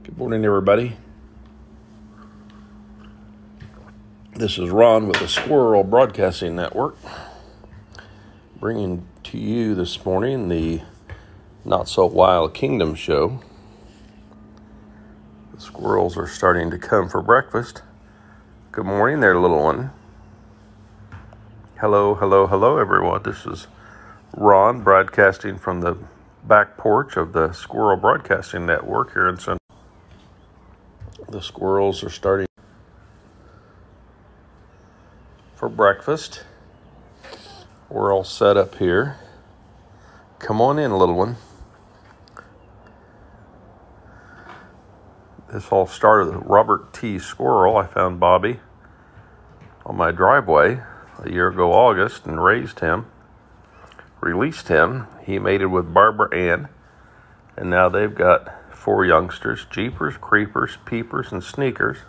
Good morning, everybody. This is Ron with the Squirrel Broadcasting Network, bringing to you this morning the Not So Wild Kingdom show. The squirrels are starting to come for breakfast. Good morning there, little one. Hello, everyone. This is Ron broadcasting from the back porch of the Squirrel Broadcasting Network here in Central. The squirrels are starting for breakfast. We're all set up here. Come on in, little one. This all started with Robert T. Squirrel. I found Bobby on my driveway a year ago, August, and raised him, released him. He mated with Barbara Ann, and now they've got 4 youngsters: Jeepers, Creepers, Peepers, and Sneakers.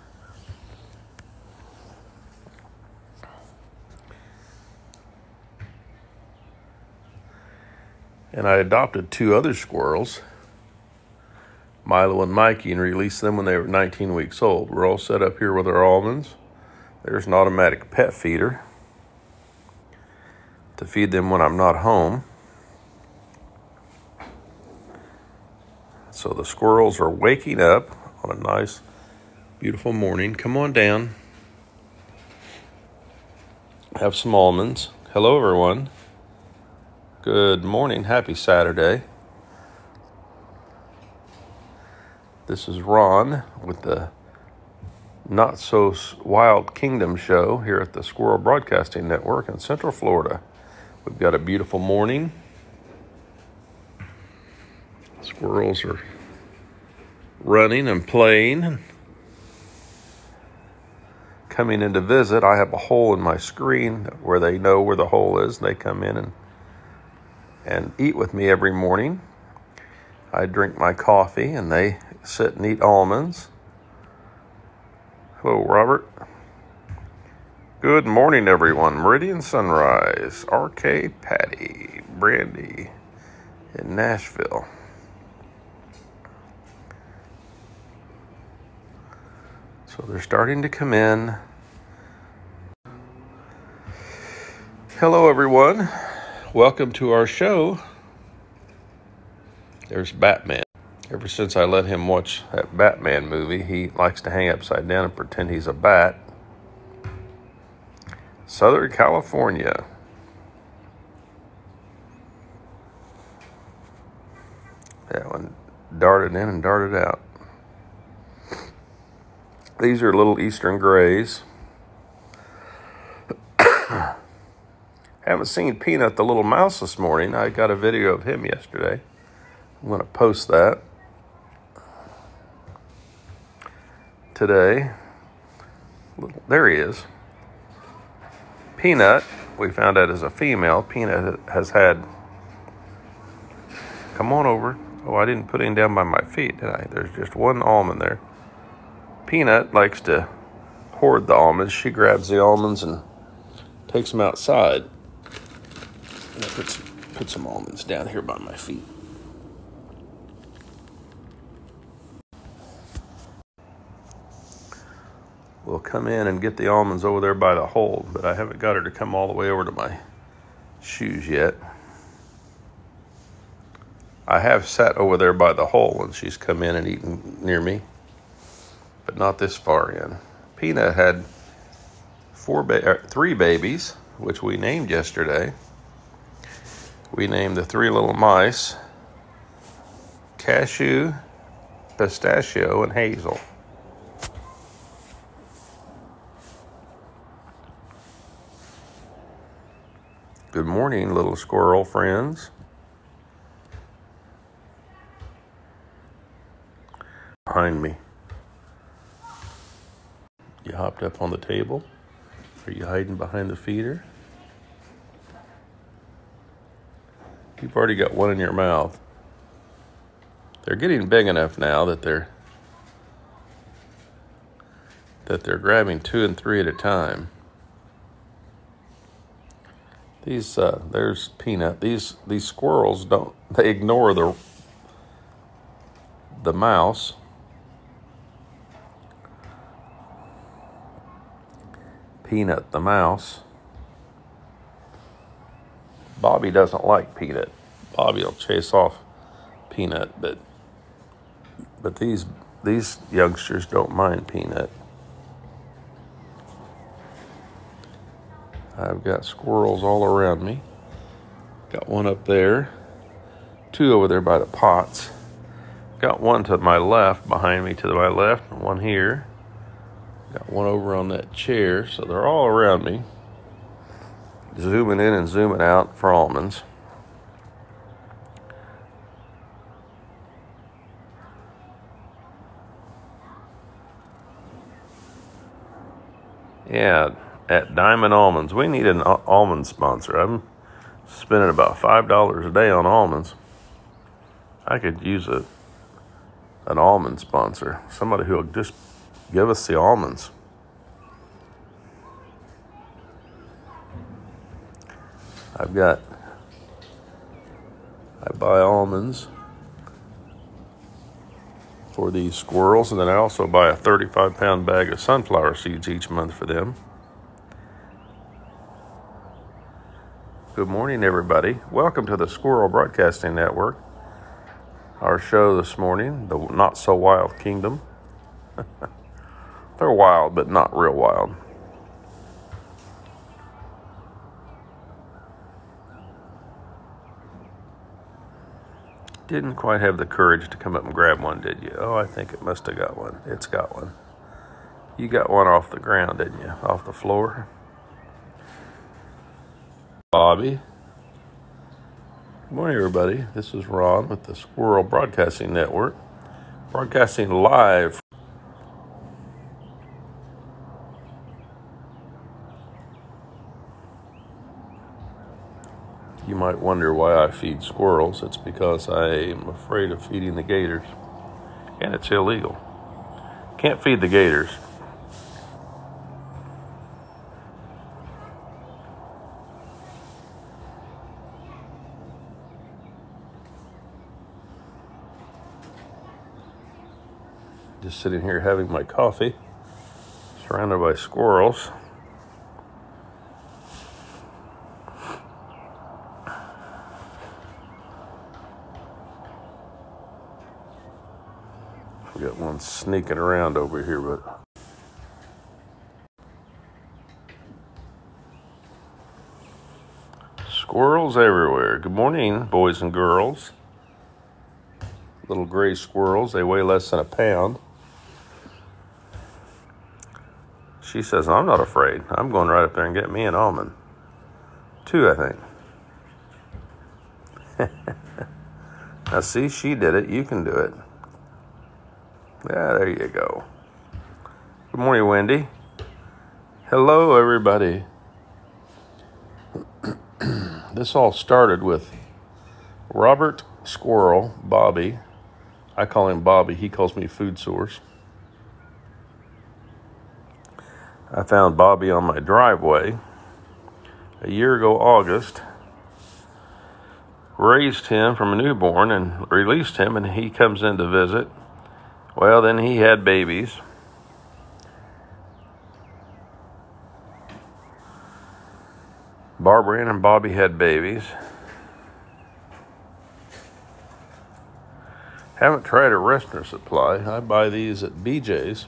And I adopted 2 other squirrels, Milo and Mikey, and released them when they were 19 weeks old. We're all set up here with our almonds. There's an automatic pet feeder to feed them when I'm not home. So the squirrels are waking up on a nice, beautiful morning. Come on down. Have some almonds. Hello, everyone. Good morning. Happy Saturday. This is Ron with the Not So Wild Kingdom show here at the Squirrel Broadcasting Network in Central Florida. We've got a beautiful morning. Squirrels are running and playing, coming in to visit. I have a hole in my screen where they know where the hole is. They come in and eat with me every morning. I drink my coffee and they sit and eat almonds. Hello, Robert. Good morning, everyone. Meridian Sunrise, RK Patty, Brandy in Nashville. So they're starting to come in. Hello, everyone. Welcome to our show. There's Batman. Ever since I let him watch that Batman movie, he likes to hang upside down and pretend he's a bat. Southern California. That one darted in and darted out. These are little eastern grays. Haven't seen Peanut the little mouse this morning. I got a video of him yesterday. I'm going to post that today. There he is. Peanut, we found out is a female. Peanut has had... Come on over. Oh, I didn't put him down by my feet, did I? There's just one almond there. Peanut likes to hoard the almonds. She grabs the almonds and takes them outside. And I put some almonds down here by my feet. We'll come in and get the almonds over there by the hole, but I haven't got her to come all the way over to my shoes yet. I have sat over there by the hole when she's come in and eaten near me, but not this far in. Peanut had 3 babies, which we named yesterday. We named the 3 little mice Cashew, Pistachio, and Hazel. Good morning, little squirrel friends. Behind me. You hopped up on the table? Are you hiding behind the feeder? You've already got one in your mouth. They're getting big enough now that they're grabbing 2 and 3 at a time. There's Peanut. These squirrels they ignore the mouse. Peanut the mouse. Bobby doesn't like Peanut. Bobby will chase off Peanut, but these youngsters don't mind Peanut. I've got squirrels all around me. Got one up there, two over there by the pots. Got one to my left, behind me to my left, and one here. Got one over on that chair, so they're all around me. Zooming in and zooming out for almonds. Yeah, at Diamond Almonds. We need an almond sponsor. I'm spending about $5 a day on almonds. I could use an almond sponsor. Somebody who will just give us the almonds. I buy almonds for these squirrels, and then I also buy a 35-pound bag of sunflower seeds each month for them. Good morning, everybody. Welcome to the Squirrel Broadcasting Network. Our show this morning, the Not So Wild Kingdom. They're wild, but not real wild. Didn't quite have the courage to come up and grab one, did you? Oh, I think it must have got one. It's got one. You got one off the ground, didn't you? Off the floor. Bobby. Good morning, everybody. This is Ron with the Squirrel Broadcasting Network. Broadcasting live. You might wonder why I feed squirrels. It's because I am afraid of feeding the gators. And it's illegal. Can't feed the gators. Just sitting here having my coffee, surrounded by squirrels. We got one sneaking around over here, but squirrels everywhere. Good morning, boys and girls. Little gray squirrels. They weigh less than a pound. She says, I'm not afraid. I'm going right up there and get me an almond. 2, I think. Now, see, she did it. You can do it. Yeah, there you go. Good morning, Wendy. Hello, everybody. This all started with Robert Squirrel, Bobby. I call him Bobby. He calls me Food Source. I found Bobby on my driveway a year ago, August. Raised him from a newborn and released him, and he comes in to visit. Well, then he had babies. Barbara and Bobby had babies. Haven't tried a Restner supply. I buy these at BJ's.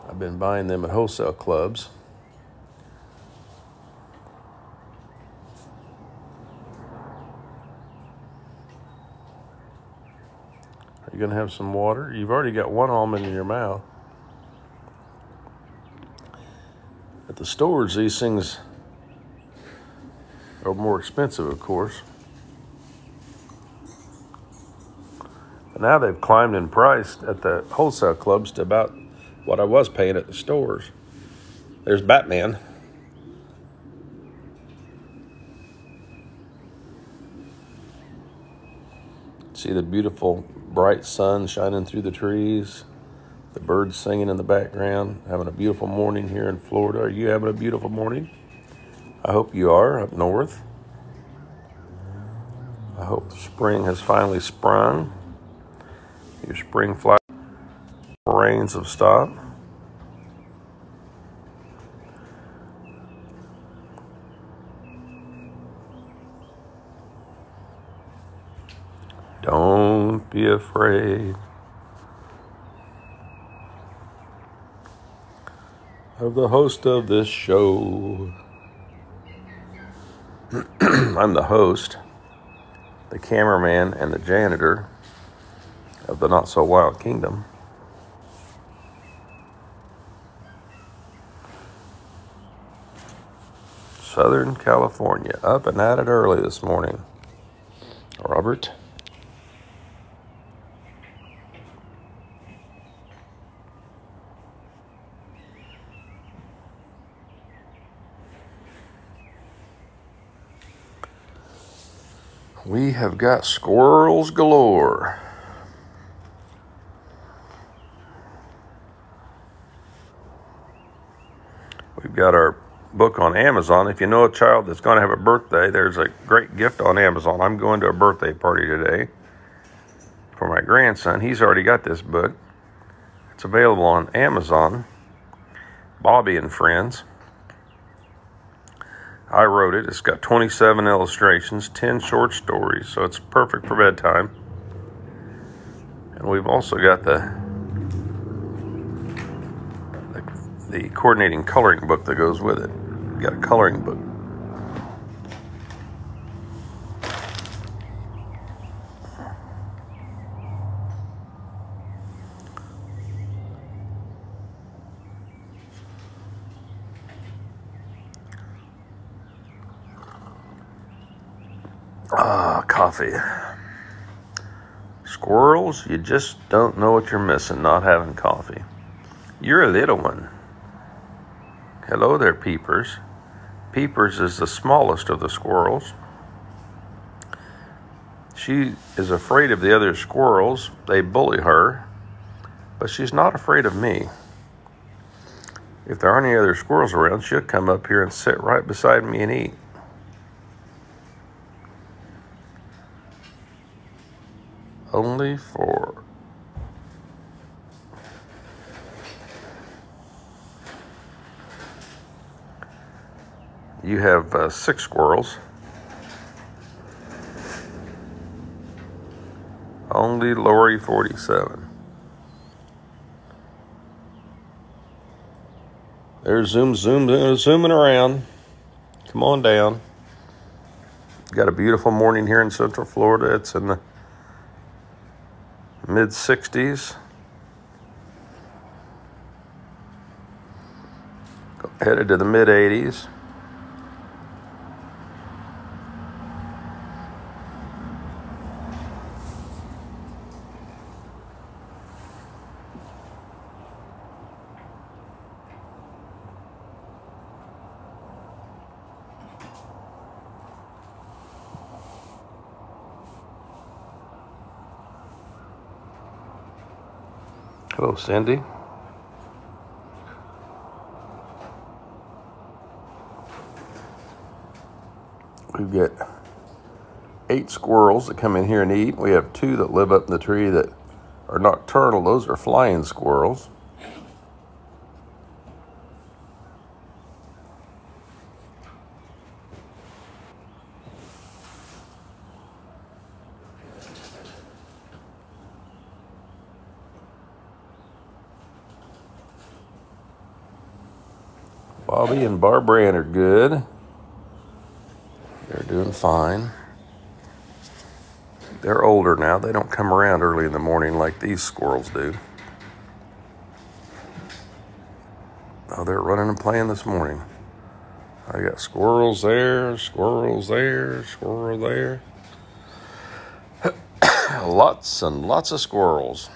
I've been buying them at wholesale clubs. Are you going to have some water? You've already got one almond in your mouth. At the stores, these things are more expensive, of course. But now they've climbed in price at the wholesale clubs to about what I was paying at the stores. There's Batman. See the beautiful bright sun shining through the trees, the birds singing in the background, having a beautiful morning here in Florida. Are you having a beautiful morning? I hope you are up north. I hope spring has finally sprung. Your spring flower rains have stopped. Don't be afraid of the host of this show. I'm the host, the cameraman, and the janitor of the Not So Wild Kingdom. Southern California, up and at it early this morning. Robert? We have got squirrels galore. We've got our book on Amazon. If you know a child that's going to have a birthday, there's a great gift on Amazon. I'm going to a birthday party today for my grandson. He's already got this book. It's available on Amazon. Bobby and Friends. I wrote it. It's got 27 illustrations, 10 short stories, so it's perfect for bedtime. And we've also got the coordinating coloring book that goes with it. We've got a coloring book. Coffee. Squirrels, you just don't know what you're missing not having coffee. You're a little one. Hello there, Peepers. Peepers is the smallest of the squirrels. She is afraid of the other squirrels. They bully her, but she's not afraid of me. If there aren't any other squirrels around, she'll come up here and sit right beside me and eat. Only four. You have 6 squirrels. Only Lori 47. There's zooming around. Come on down. Got a beautiful morning here in Central Florida. It's in the mid-60s. Headed to the mid-80s. Hello, Cindy. We've got 8 squirrels that come in here and eat. We have 2 that live up in the tree that are nocturnal. Those are flying squirrels. Bobby and Barbara Ann are good. They're doing fine. They're older now. They don't come around early in the morning like these squirrels do. Oh, they're running and playing this morning. I got squirrels there, squirrels there, squirrel there. Lots and lots of squirrels.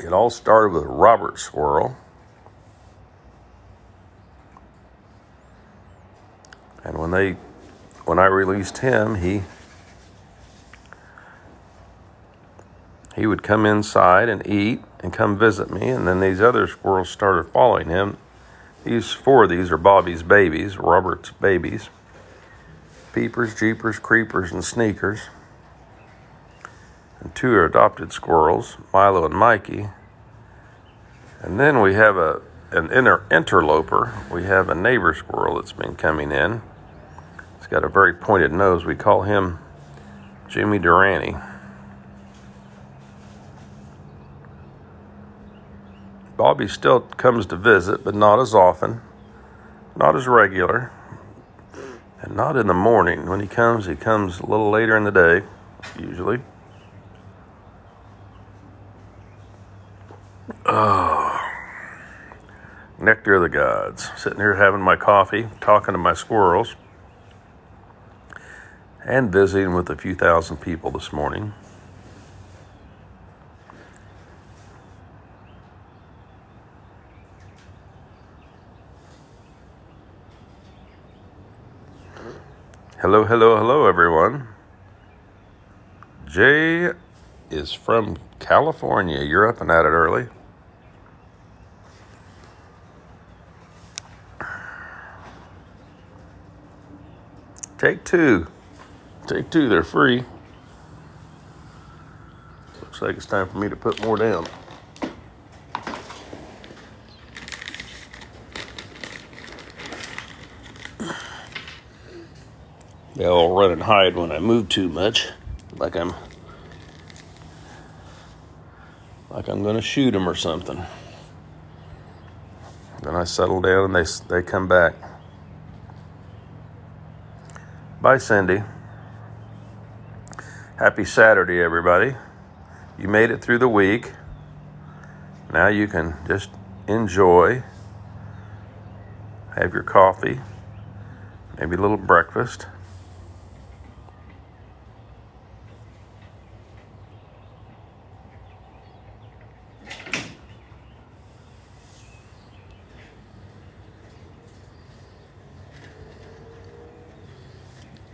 It all started with Robert Squirrel. And when I released him, he would come inside and eat and come visit me, and then these other squirrels started following him. These 4 of these are Bobby's babies, Robert's babies. Peepers, Jeepers, Creepers, and Sneakers. And 2 are adopted squirrels, Milo and Mikey. And then we have an interloper. We have a neighbor squirrel that's been coming in. He's got a very pointed nose. We call him Jimmy Durante. Bobby still comes to visit, but not as often, not as regular, and not in the morning. When he comes a little later in the day, usually. Oh, nectar of the gods. Sitting here having my coffee, talking to my squirrels, and visiting with a few thousand people this morning. Hello, hello, hello, everyone. Jay is from California. You're up and at it early. Take two. They're free. Looks like it's time for me to put more down. They'll run and hide when I move too much, like I'm going to shoot them or something. Then I settle down and they come back. Bye, Cindy. Happy Saturday, everybody. You made it through the week. Now you can just enjoy, have your coffee, maybe a little breakfast.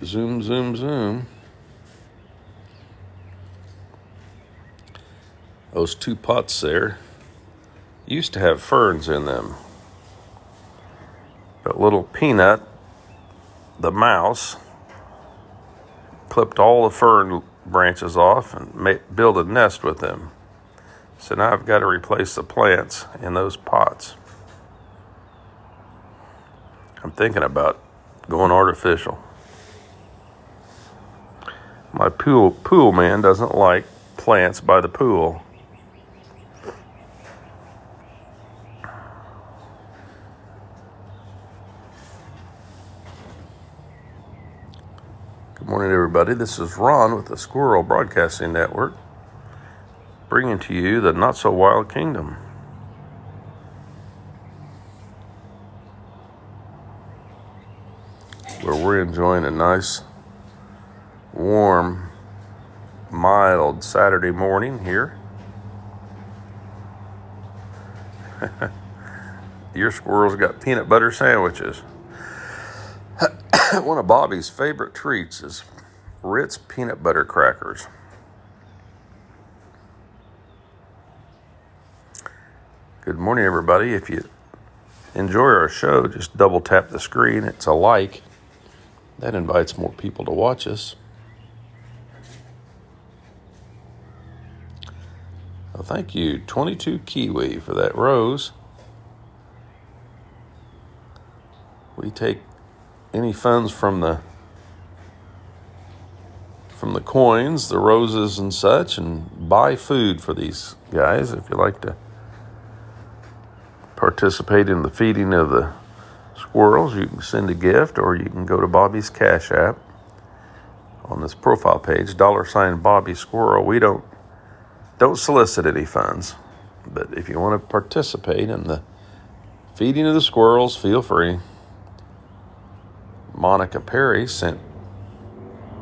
Zoom, zoom, zoom. Those two pots there used to have ferns in them. But little Peanut, the mouse, clipped all the fern branches off and built a nest with them. So now I've got to replace the plants in those pots. I'm thinking about going artificial. My pool man doesn't like plants by the pool. Good morning, everybody. This is Ron with the Squirrel Broadcasting Network, bringing to you the Not-So-Wild Kingdom. Where we're enjoying a nice, warm, mild Saturday morning here. Your squirrel's got peanut butter sandwiches. One of Bobby's favorite treats is Ritz peanut butter crackers. Good morning, everybody. If you enjoy our show, just double tap the screen. It's a like. That invites more people to watch us. Well, thank you, 22 Kiwi, for that rose. We take any funds from the coins, the roses and such, and buy food for these guys. If you like to participate in the feeding of the squirrels, you can send a gift, or you can go to Bobby's Cash App on this profile page, $ Bobby Squirrel. We don't solicit any funds, but if you want to participate in the feeding of the squirrels, feel free. Monica Perry sent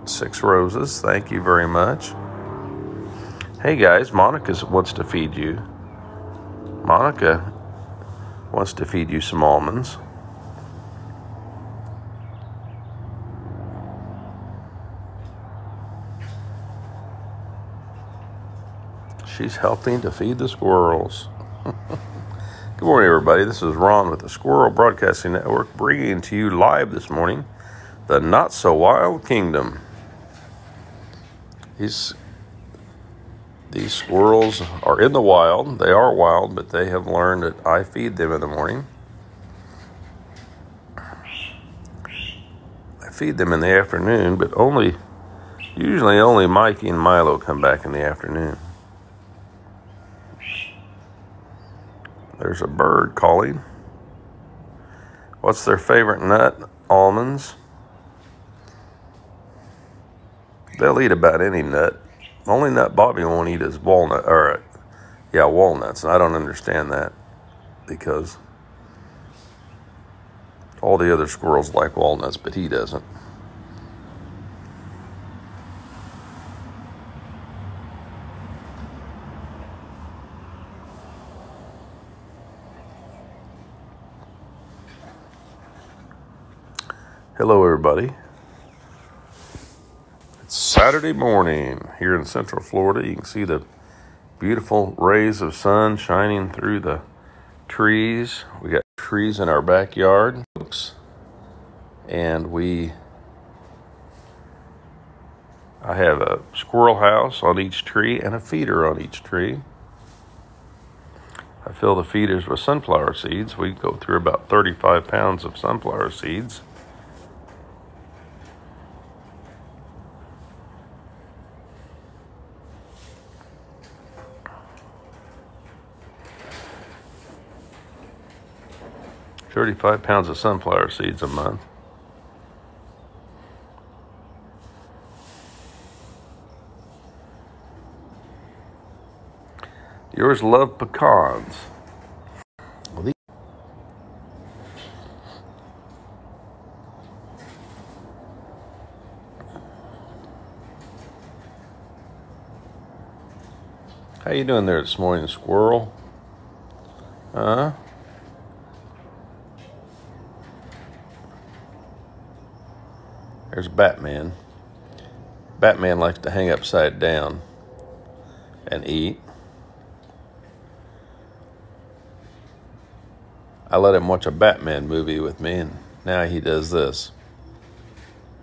6 roses. Thank you very much. Hey guys, Monica wants to feed you. Monica wants to feed you some almonds. She's helping to feed the squirrels. Good morning, everybody. This is Ron with the Squirrel Broadcasting Network, bringing to you live this morning the Not-So-Wild Kingdom. These squirrels are in the wild. They are wild, but they have learned that I feed them in the morning. I feed them in the afternoon, but only Usually only Mikey and Milo come back in the afternoon. There's a bird calling. What's their favorite nut? Almonds. They'll eat about any nut. The only nut Bobby won't eat is walnuts. And I don't understand that because all the other squirrels like walnuts, but he doesn't. Hello, everybody. It's Saturday morning here in Central Florida. You can see the beautiful rays of sun shining through the trees. We got trees in our backyard, folks, and I have a squirrel house on each tree and a feeder on each tree. I fill the feeders with sunflower seeds. We go through about 35 pounds of sunflower seeds. $35 pounds of sunflower seeds a month. Yours love pecans. How you doing there this morning, Squirrel? Huh? There's Batman. Batman likes to hang upside down and eat. I let him watch a Batman movie with me, and now he does this.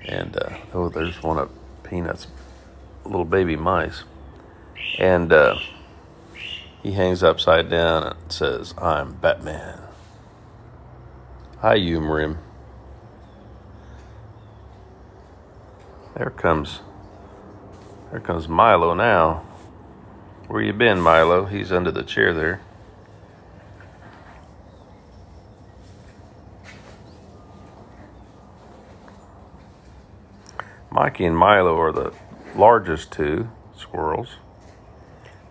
And, there's one of Peanut's little baby mice. And he hangs upside down and says, "I'm Batman." I humor him. There comes Milo now. Where you been, Milo? He's under the chair there. Mikey and Milo are the largest two squirrels.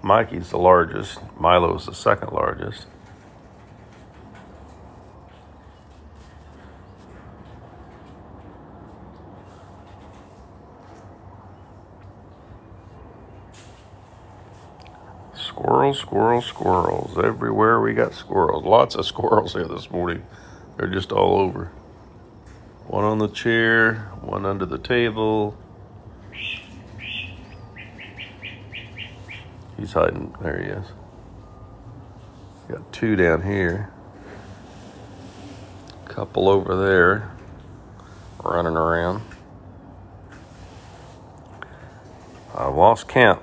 Mikey's the largest. Milo's the second largest. Squirrels. Everywhere we got squirrels. Lots of squirrels here this morning. They're just all over. One on the chair, one under the table. He's hiding. There he is. Got two down here. Couple over there running around. I've lost count.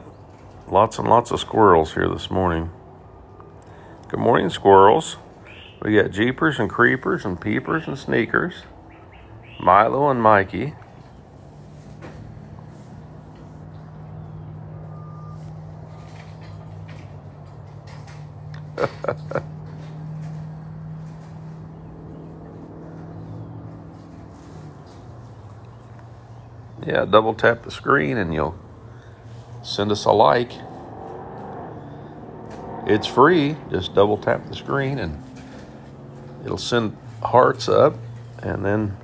Lots and lots of squirrels here this morning. Good morning, squirrels. We got Jeepers and Creepers and Peepers and Sneakers. Milo and Mikey. Yeah, double tap the screen and you'll send us a like. It's free. Just double tap the screen and it'll send hearts up, and then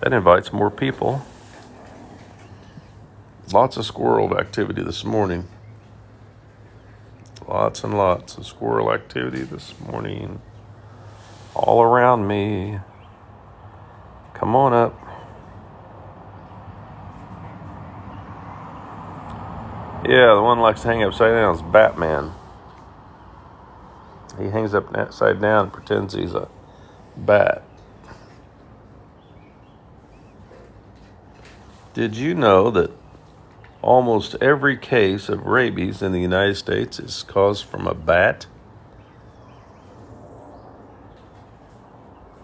that invites more people. Lots of squirrel activity this morning. Lots and lots of squirrel activity this morning. All around me. Come on up. Yeah, the one likes to hang upside down is Batman. He hangs upside down and pretends he's a bat. Did you know that almost every case of rabies in the United States is caused from a bat?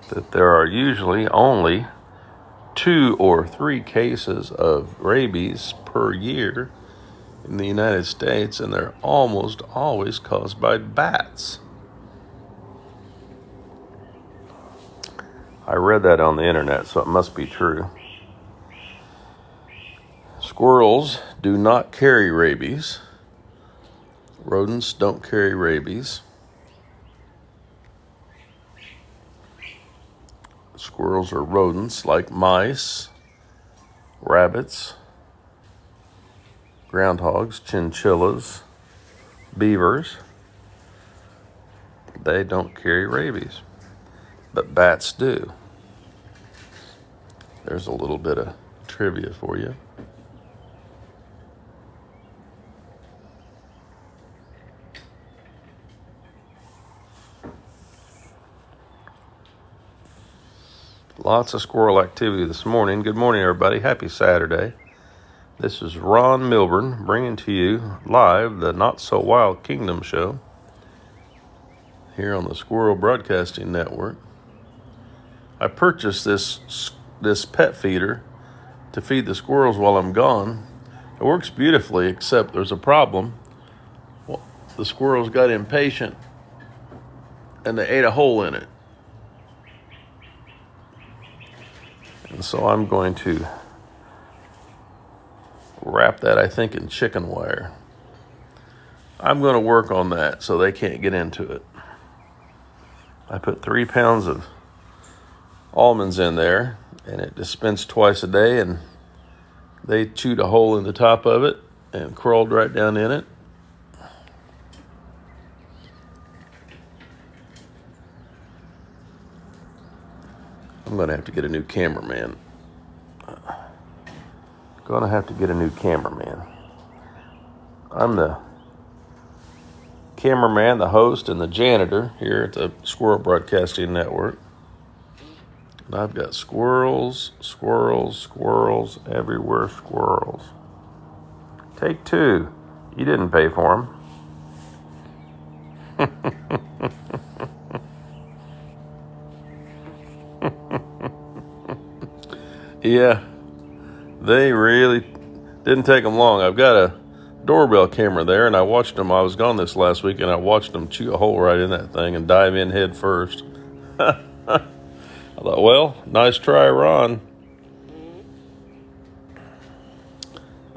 That there are usually only 2 or 3 cases of rabies per year in the United States, and they're almost always caused by bats. I read that on the internet, so it must be true. Squirrels do not carry rabies. Rodents don't carry rabies. Squirrels are rodents like mice, rabbits, groundhogs, chinchillas, beavers. They don't carry rabies, but bats do. There's a little bit of trivia for you. Lots of squirrel activity this morning. Good morning, everybody. Happy Saturday. This is Ron Milburn bringing to you live the Not So Wild Kingdom show here on the Squirrel Broadcasting Network. I purchased this pet feeder to feed the squirrels while I'm gone. It works beautifully, except there's a problem. Well, the squirrels got impatient and they ate a hole in it. And so I'm going to wrap that, I think, in chicken wire. I'm going to work on that so they can't get into it. I put 3 pounds of almonds in there, and it dispensed twice a day, and they chewed a hole in the top of it and crawled right down in it. I'm going to have to get a new cameraman. I'm the cameraman, the host, and the janitor here at the Squirrel Broadcasting Network. And I've got squirrels, everywhere squirrels. Take 2. You didn't pay for them. Yeah, they really didn't take them long. I've got a doorbell camera there, and I watched them. I was gone this last week, and I watched them chew a hole right in that thing and dive in head first. I thought, well, nice try, Ron.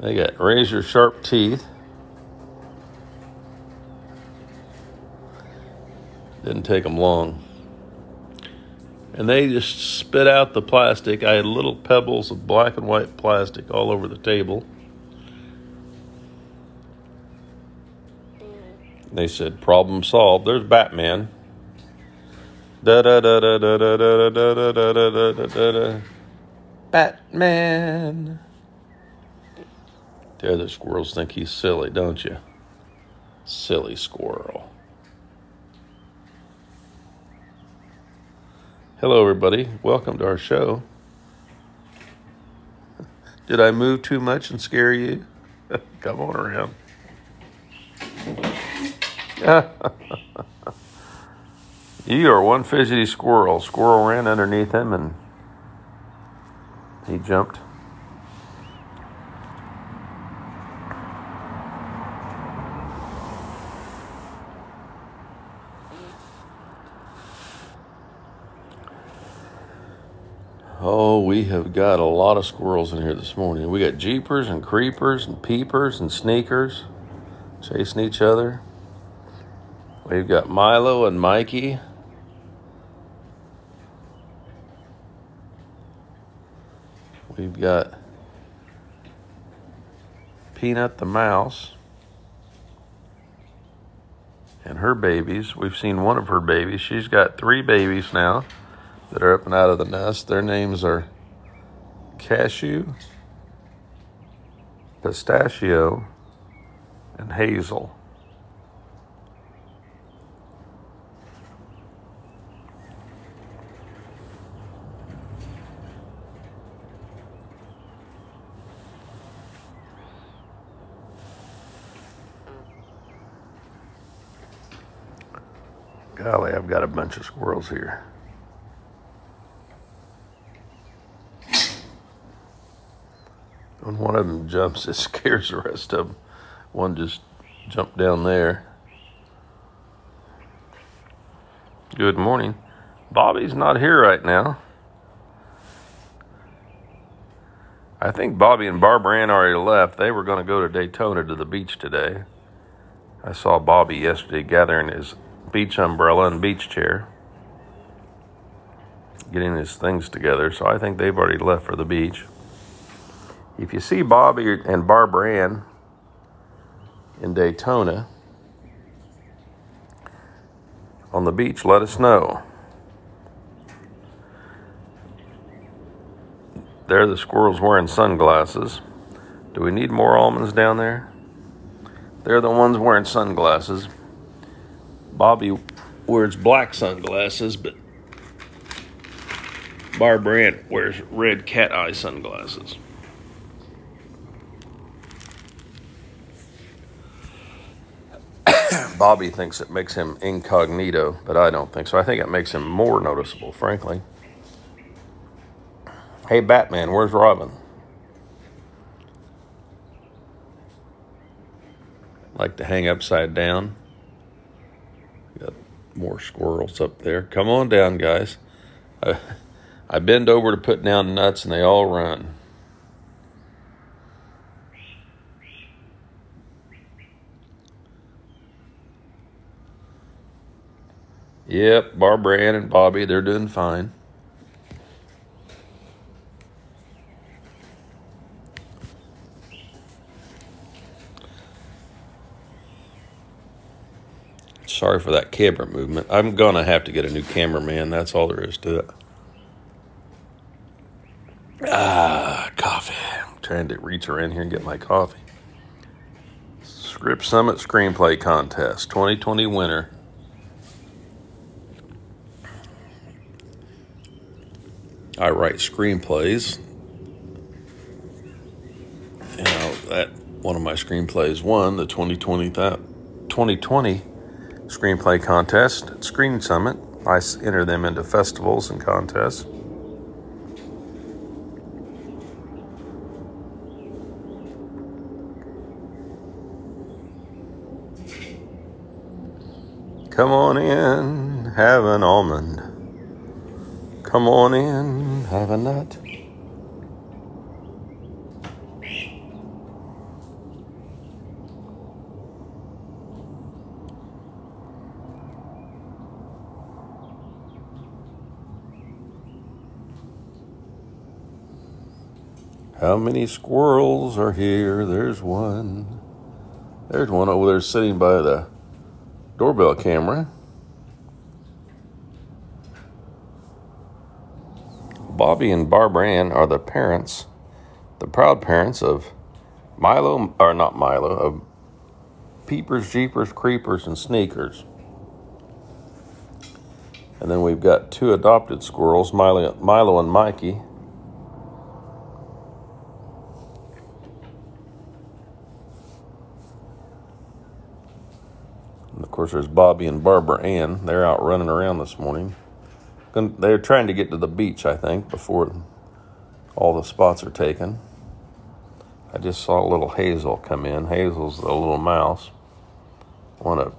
They got razor sharp teeth. Didn't take them long. And they just spit out the plastic. I had little pebbles of black and white plastic all over the table. They said, problem solved. There's Batman. Da-da-da-da-da-da-da-da-da-da-da-da. Batman. The other squirrels think he's silly, don't you? Silly squirrel. Hello, everybody. Welcome to our show. Did I move too much and scare you? Come on around. You are one fidgety squirrel. Squirrel ran underneath him and he jumped. Oh, we have got a lot of squirrels in here this morning. We got jeepers and creepers and peepers and sneakers chasing each other. We've got Milo and Mikey. We've got Peanut the mouse and her babies. We've seen one of her babies. She's got 3 babies now that are up and out of the nest. Their names are Cashew, Pistachio, and Hazel. Golly, I've got a bunch of squirrels here. One of them jumps, it scares the rest of them. One just jumped down there. Good morning. Bobby's not here right now. I think Bobby and Barbara Ann already left. They were going to go to Daytona to the beach today. I saw Bobby yesterday gathering his beach umbrella and beach chair, getting his things together, so I think they've already left for the beach. If you see Bobby and Barbara Ann in Daytona on the beach, let us know. There, the squirrel's wearing sunglasses. Do we need more almonds down there? They're the ones wearing sunglasses. Bobby wears black sunglasses, but Barbara Ann wears red cat eye sunglasses. Bobby thinks it makes him incognito, but I don't think so. I think it makes him more noticeable, frankly. Hey, Batman, where's Robin? Like to hang upside down. Got more squirrels up there. Come on down, guys. I bend over to put down nuts, and they all run. Yep, Barbara Ann and Bobby, they're doing fine. Sorry for that camera movement. I'm going to have to get a new cameraman. That's all there is to it. Coffee. I'm trying to reach around here and get my coffee. Script Summit Screenplay Contest, 2020 winner. I write screenplays. You know, that one of my screenplays won the 2020 Screenplay Contest at Screen Summit. I enter them into festivals and contests. Come on in, have an almond. Come on in, have a nut. How many squirrels are here? There's one. There's one over there sitting by the doorbell camera. Bobby and Barbara Ann are the parents, the proud parents of of Peepers, Jeepers, Creepers, and Sneakers. And then we've got two adopted squirrels, Milo and Mikey. And of course, there's Bobby and Barbara Ann. They're out running around this morning. They're trying to get to the beach, I think, before all the spots are taken. I just saw a little Hazel come in. Hazel's the little mouse. One of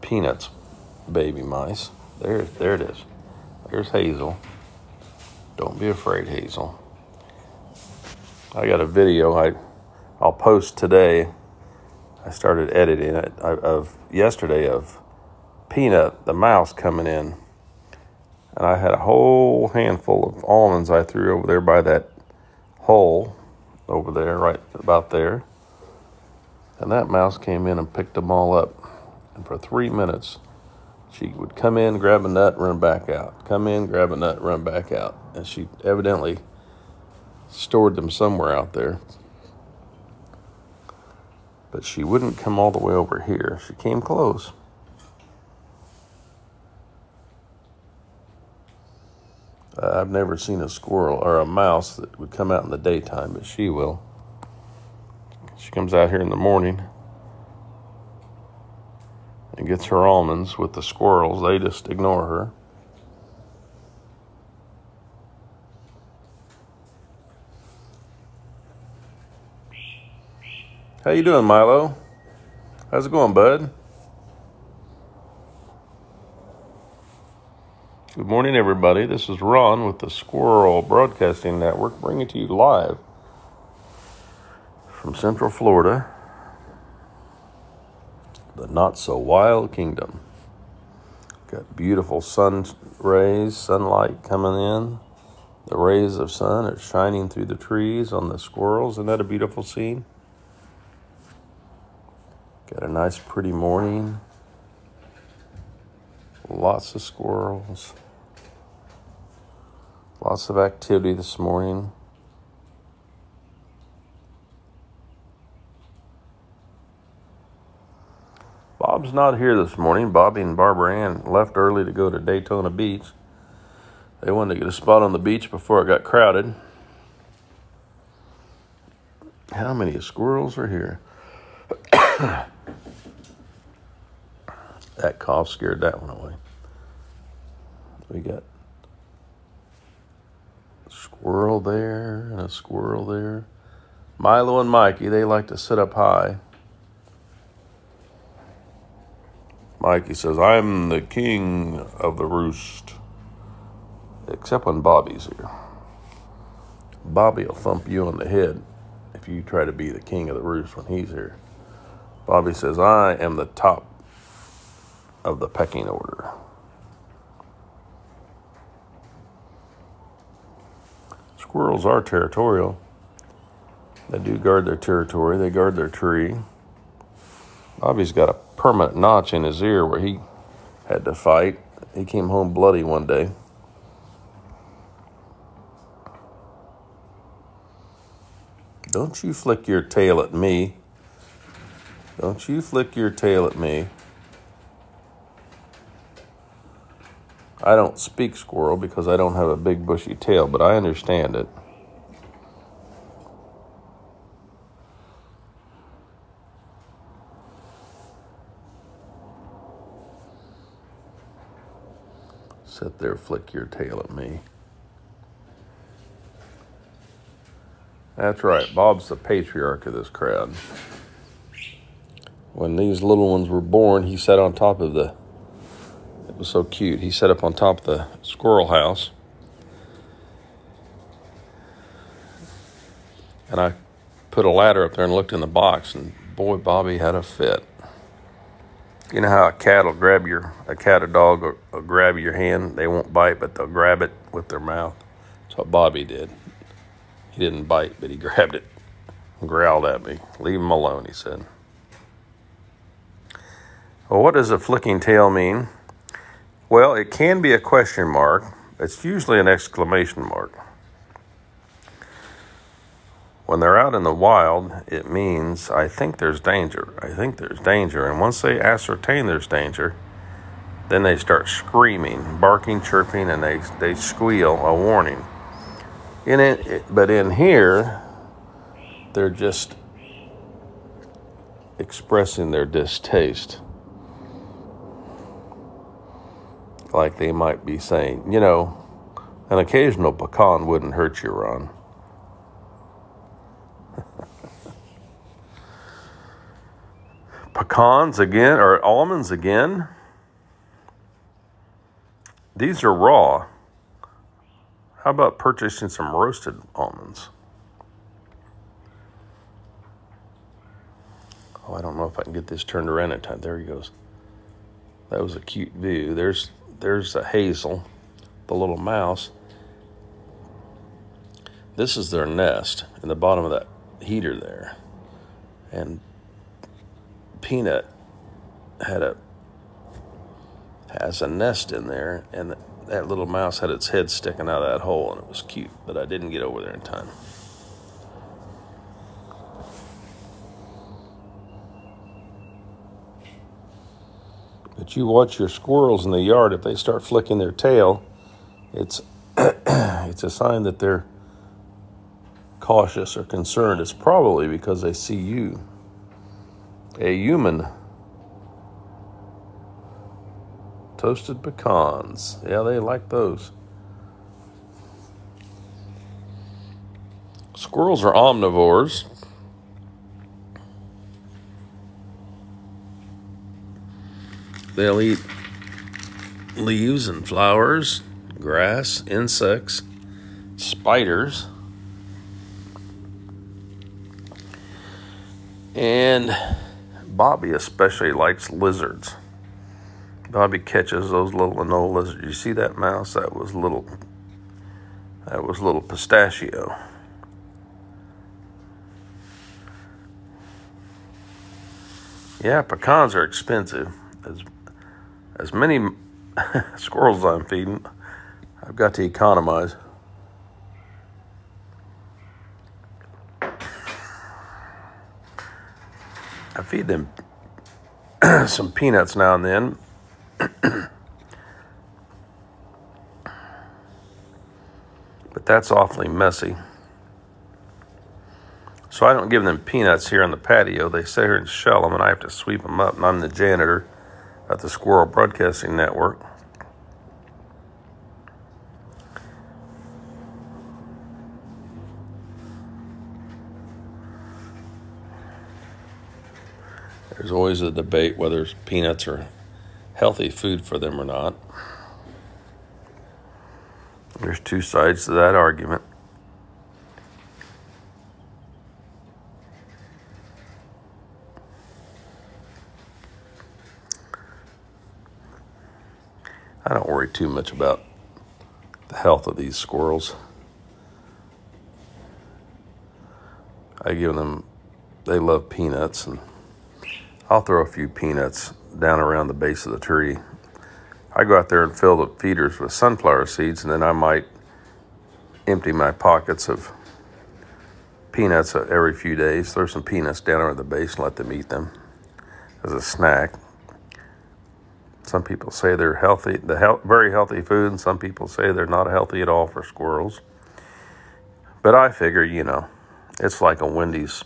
Peanut's baby mice. There it is. There's Hazel. Don't be afraid, Hazel. I got a video I'll post today. I started editing it yesterday of Peanut, the mouse, coming in. And I had a whole handful of almonds I threw over there by that hole over there, right about there. And that mouse came in and picked them all up. And for 3 minutes, she would come in, grab a nut, run back out. Come in, grab a nut, run back out. And she evidently stored them somewhere out there. But she wouldn't come all the way over here. She came close. I've never seen a squirrel or a mouse that would come out in the daytime, but she will. She comes out here in the morning and gets her almonds with the squirrels. They just ignore her. How you doing, Milo? How's it going, bud? Good morning, everybody. This is Ron with the Squirrel Broadcasting Network, bringing it to you live from Central Florida, the not-so-wild kingdom. Got beautiful sunlight coming in. The rays of sun are shining through the trees on the squirrels. Isn't that a beautiful scene? Got a nice, pretty morning. Lots of squirrels. Lots of activity this morning. Bob's not here this morning. Bobby and Barbara Ann left early to go to Daytona Beach. They wanted to get a spot on the beach before it got crowded. How many squirrels are here? That cough scared that one away. We got a squirrel there and a squirrel there. Milo and Mikey, they like to sit up high. Mikey says, I'm the king of the roost. Except when Bobby's here. Bobby will thump you on the head if you try to be the king of the roost when he's here. Bobby says, I am the top of the pecking order. Squirrels are territorial. They do guard their territory. They guard their tree. Bobby's got a permanent notch in his ear where he had to fight. He came home bloody one day. Don't you flick your tail at me. Don't you flick your tail at me. I don't speak squirrel because I don't have a big bushy tail, but I understand it. Sit there, flick your tail at me. That's right, Bob's the patriarch of this crowd. When these little ones were born, he sat on top of it was so cute. He sat up on top of the squirrel house. And I put a ladder up there and looked in the box, and boy, Bobby had a fit. You know how a cat or dog will grab your hand? They won't bite, but they'll grab it with their mouth. That's what Bobby did. He didn't bite, but he grabbed it and growled at me. Leave him alone, he said. Well, what does a flicking tail mean? Well, it can be a question mark. It's usually an exclamation mark. When they're out in the wild, it means, I think there's danger. I think there's danger. And once they ascertain there's danger, then they start screaming, barking, chirping, and they squeal a warning. But in here, they're just expressing their distaste. Like they might be saying, you know, an occasional pecan wouldn't hurt you, Ron. Pecans again, or almonds again? These are raw. How about purchasing some roasted almonds? Oh, I don't know if I can get this turned around in time. There he goes. That was a cute view. There's a Hazel, the little mouse. This is their nest in the bottom of that heater there. And Peanut has a nest in there, and that little mouse had its head sticking out of that hole, and it was cute, but I didn't get over there in time. But you watch your squirrels in the yard, if they start flicking their tail, it's it's a sign that they're cautious or concerned. It's probably because they see you, a human. Toasted pecans. Yeah, they like those. Squirrels are omnivores. They'll eat leaves and flowers, grass, insects, spiders, and Bobby especially likes lizards. Bobby catches those little Anola lizards. You see that mouse? That was little pistachio. Yeah, pecans are expensive. As many squirrels as I'm feeding, I've got to economize. I feed them some peanuts now and then. But that's awfully messy. So I don't give them peanuts here on the patio. They sit here and shell them, and I have to sweep them up. And I'm the janitor at the Squirrel Broadcasting Network. There's always a debate whether peanuts are healthy food for them or not. There's two sides to that argument. I don't worry too much about the health of these squirrels. I give them, they love peanuts, and I'll throw a few peanuts down around the base of the tree. I go out there and fill the feeders with sunflower seeds, and then I might empty my pockets of peanuts every few days, throw some peanuts down around the base and let them eat them as a snack. Some people say they're healthy, very healthy food, and some people say they're not healthy at all for squirrels. But I figure, it's like a Wendy's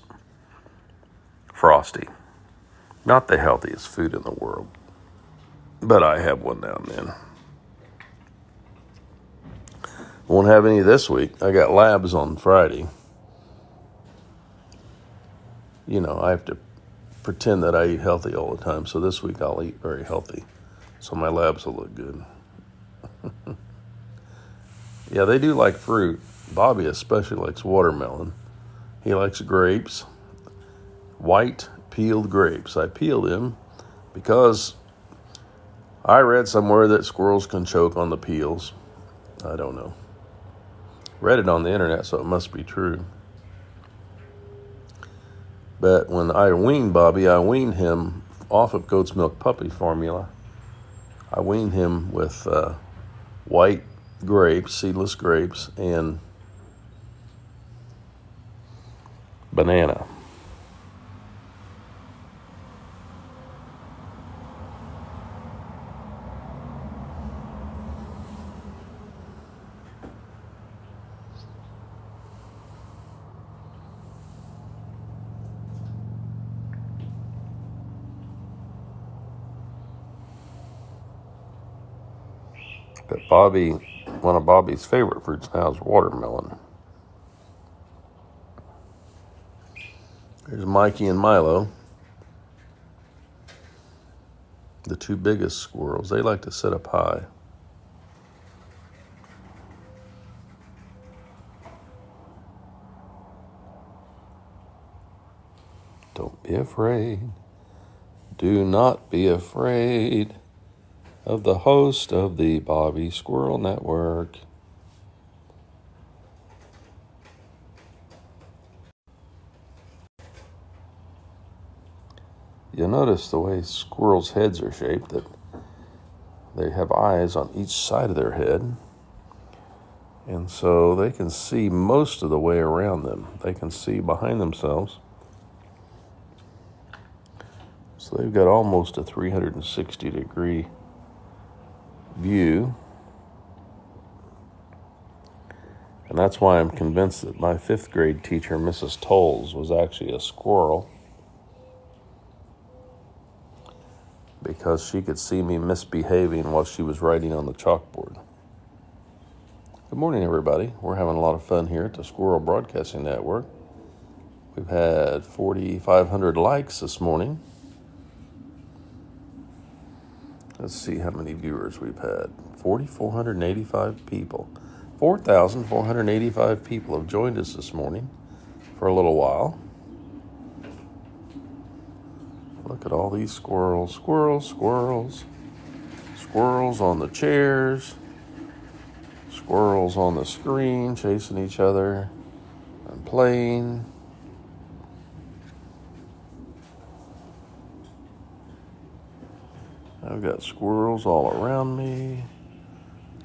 Frosty. Not the healthiest food in the world, but I have one now and then. Won't have any this week. I got labs on Friday. I have to pretend that I eat healthy all the time, so this week I'll eat very healthy. So my labs will look good. Yeah, they do like fruit. Bobby especially likes watermelon. He likes grapes, white peeled grapes. I peel them because I read somewhere that squirrels can choke on the peels. I don't know. Read it on the internet, so it must be true. But when I weaned Bobby, I weaned him off of goat's milk puppy formula. I weaned him with white grapes, seedless grapes, and banana. But one of Bobby's favorite fruits now is watermelon. There's Mikey and Milo, the two biggest squirrels. They like to sit up high. Don't be afraid. Do not be afraid of the host of the Bobby Squirrel Network. You'll notice the way squirrels' heads are shaped, that they have eyes on each side of their head. And so they can see most of the way around them. They can see behind themselves. So they've got almost a 360-degree view. And that's why I'm convinced that my 5th grade teacher, Mrs. Tolles, was actually a squirrel, because she could see me misbehaving while she was writing on the chalkboard. Good morning, everybody. We're having a lot of fun here at the Squirrel Broadcasting Network. We've had 4,500 likes this morning. Let's see how many viewers we've had. 4,485 people. 4,485 people have joined us this morning for a little while. Look at all these squirrels. Squirrels, squirrels. Squirrels on the chairs. Squirrels on the screen chasing each other and playing. I've got squirrels all around me.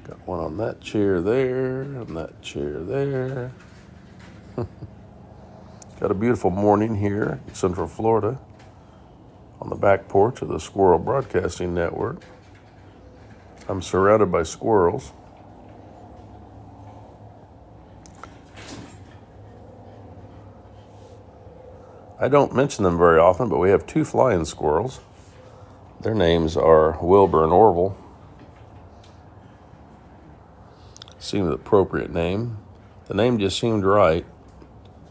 Got one on that chair there, and that chair there. Got a beautiful morning here in Central Florida on the back porch of the Squirrel Broadcasting Network. I'm surrounded by squirrels. I don't mention them very often, but we have two flying squirrels. Their names are Wilbur and Orville. Seemed an appropriate name. The name just seemed right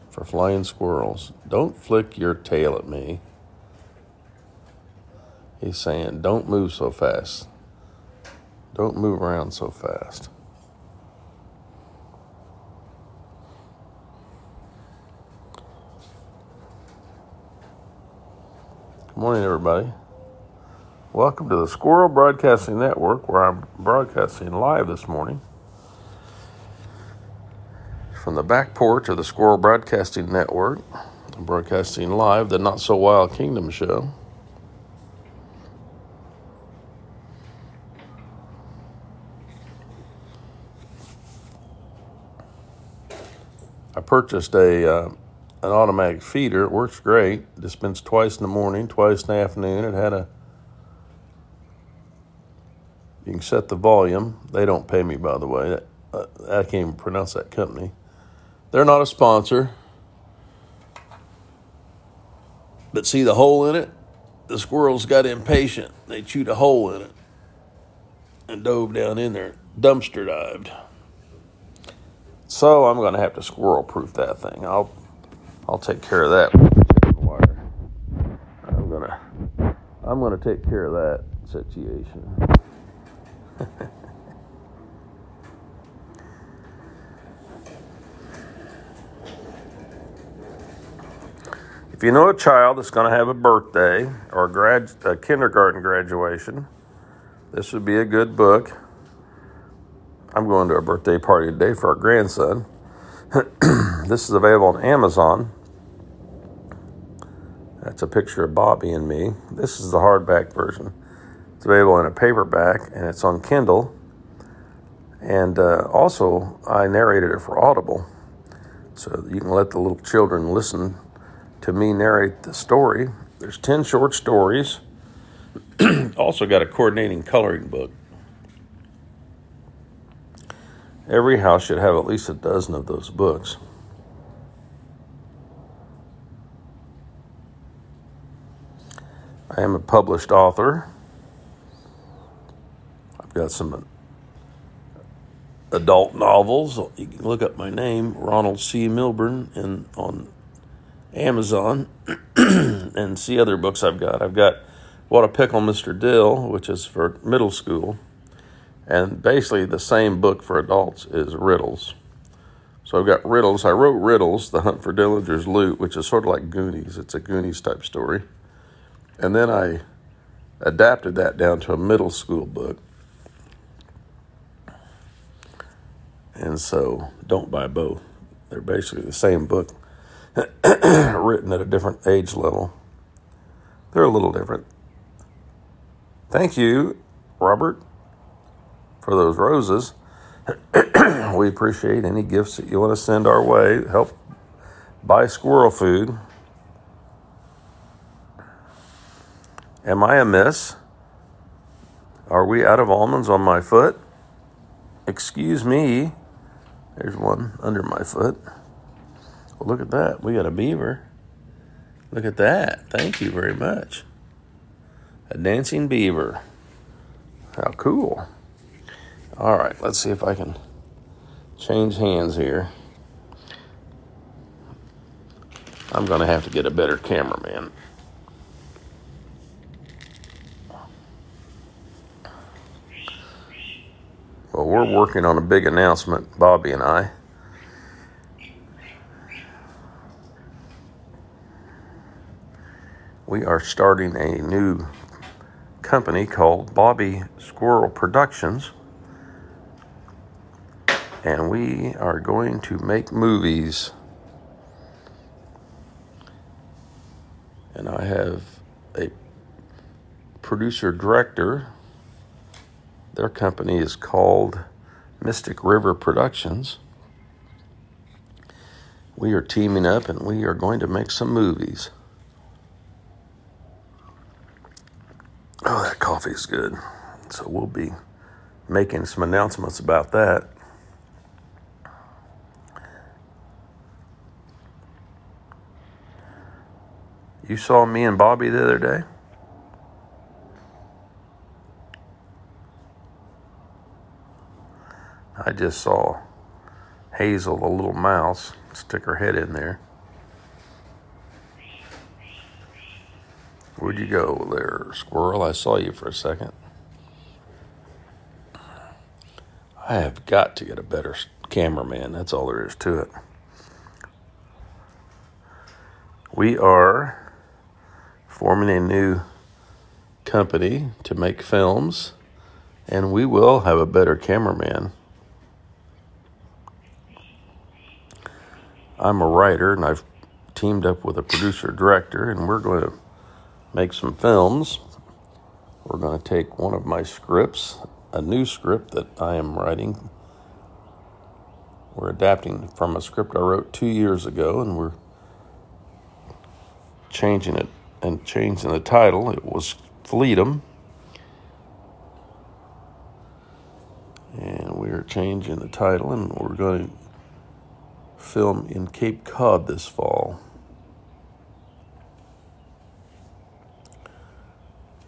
for flying squirrels. Don't flick your tail at me. He's saying, don't move so fast. Don't move around so fast. Good morning, everybody. Welcome to the Squirrel Broadcasting Network, where I'm broadcasting live this morning from the back porch of the Squirrel Broadcasting Network. I'm broadcasting live the Not So Wild Kingdom show. I purchased an automatic feeder. It works great. Dispensed twice in the morning, twice in the afternoon. It had you can set the volume. They don't pay me, by the way. I can't even pronounce that company. They're not a sponsor. But see the hole in it? The squirrels got impatient. They chewed a hole in it and dove down in there, dumpster dived. So I'm going to have to squirrel-proof that thing. I'll take care of that with the chicken wire. I'm gonna take care of that situation. If you know a child that's going to have a birthday or a kindergarten graduation, this would be a good book. I'm going to a birthday party today for our grandson. This is available on Amazon. That's a picture of Bobby and me. This is the hardback version. It's available in a paperback, and it's on Kindle. And also, I narrated it for Audible, so you can let the little children listen to me narrate the story. There's 10 short stories. Also got a coordinating coloring book. Every house should have at least a dozen of those books. I am a published author. I've got some adult novels. You can look up my name, Ronald C. Milburn, on Amazon and see other books I've got. I've got What a Pickle, Mr. Dill, which is for middle school. And basically the same book for adults is Riddles. So I've got Riddles. I wrote Riddles, The Hunt for Dillinger's Loot, which is sort of like Goonies. It's a Goonies type story. And then I adapted that down to a middle school book. And so don't buy both. They're basically the same book, written at a different age level. They're a little different. Thank you, Robert, for those roses. We appreciate any gifts that you want to send our way. Help buy squirrel food. Am I amiss? Are we out of almonds on my foot? Excuse me. There's one under my foot. Well, look at that. We got a beaver. Look at that. Thank you very much. A dancing beaver. How cool. All right, let's see if I can change hands here. I'm going to have to get a better cameraman. Well, we're working on a big announcement, Bobby and I. We are starting a new company called Bobby Squirrel Productions, and we are going to make movies. And I have a producer-director. Their company is called Mystic River Productions. We are teaming up and we are going to make some movies. Oh, that coffee is good. So we'll be making some announcements about that. You saw me and Bobby the other day? I just saw Hazel, a little mouse, stick her head in there. Where'd you go there, Squirrel? I saw you for a second. I have got to get a better cameraman. That's all there is to it. We are forming a new company to make films, and we will have a better cameraman. I'm a writer, and I've teamed up with a producer-director, and we're going to make some films. We're going to take one of my scripts, a new script that I am writing. We're adapting from a script I wrote 2 years ago, and we're changing it and changing the title. It was Freedom. And we're changing the title, and we're going to film in Cape Cod this fall.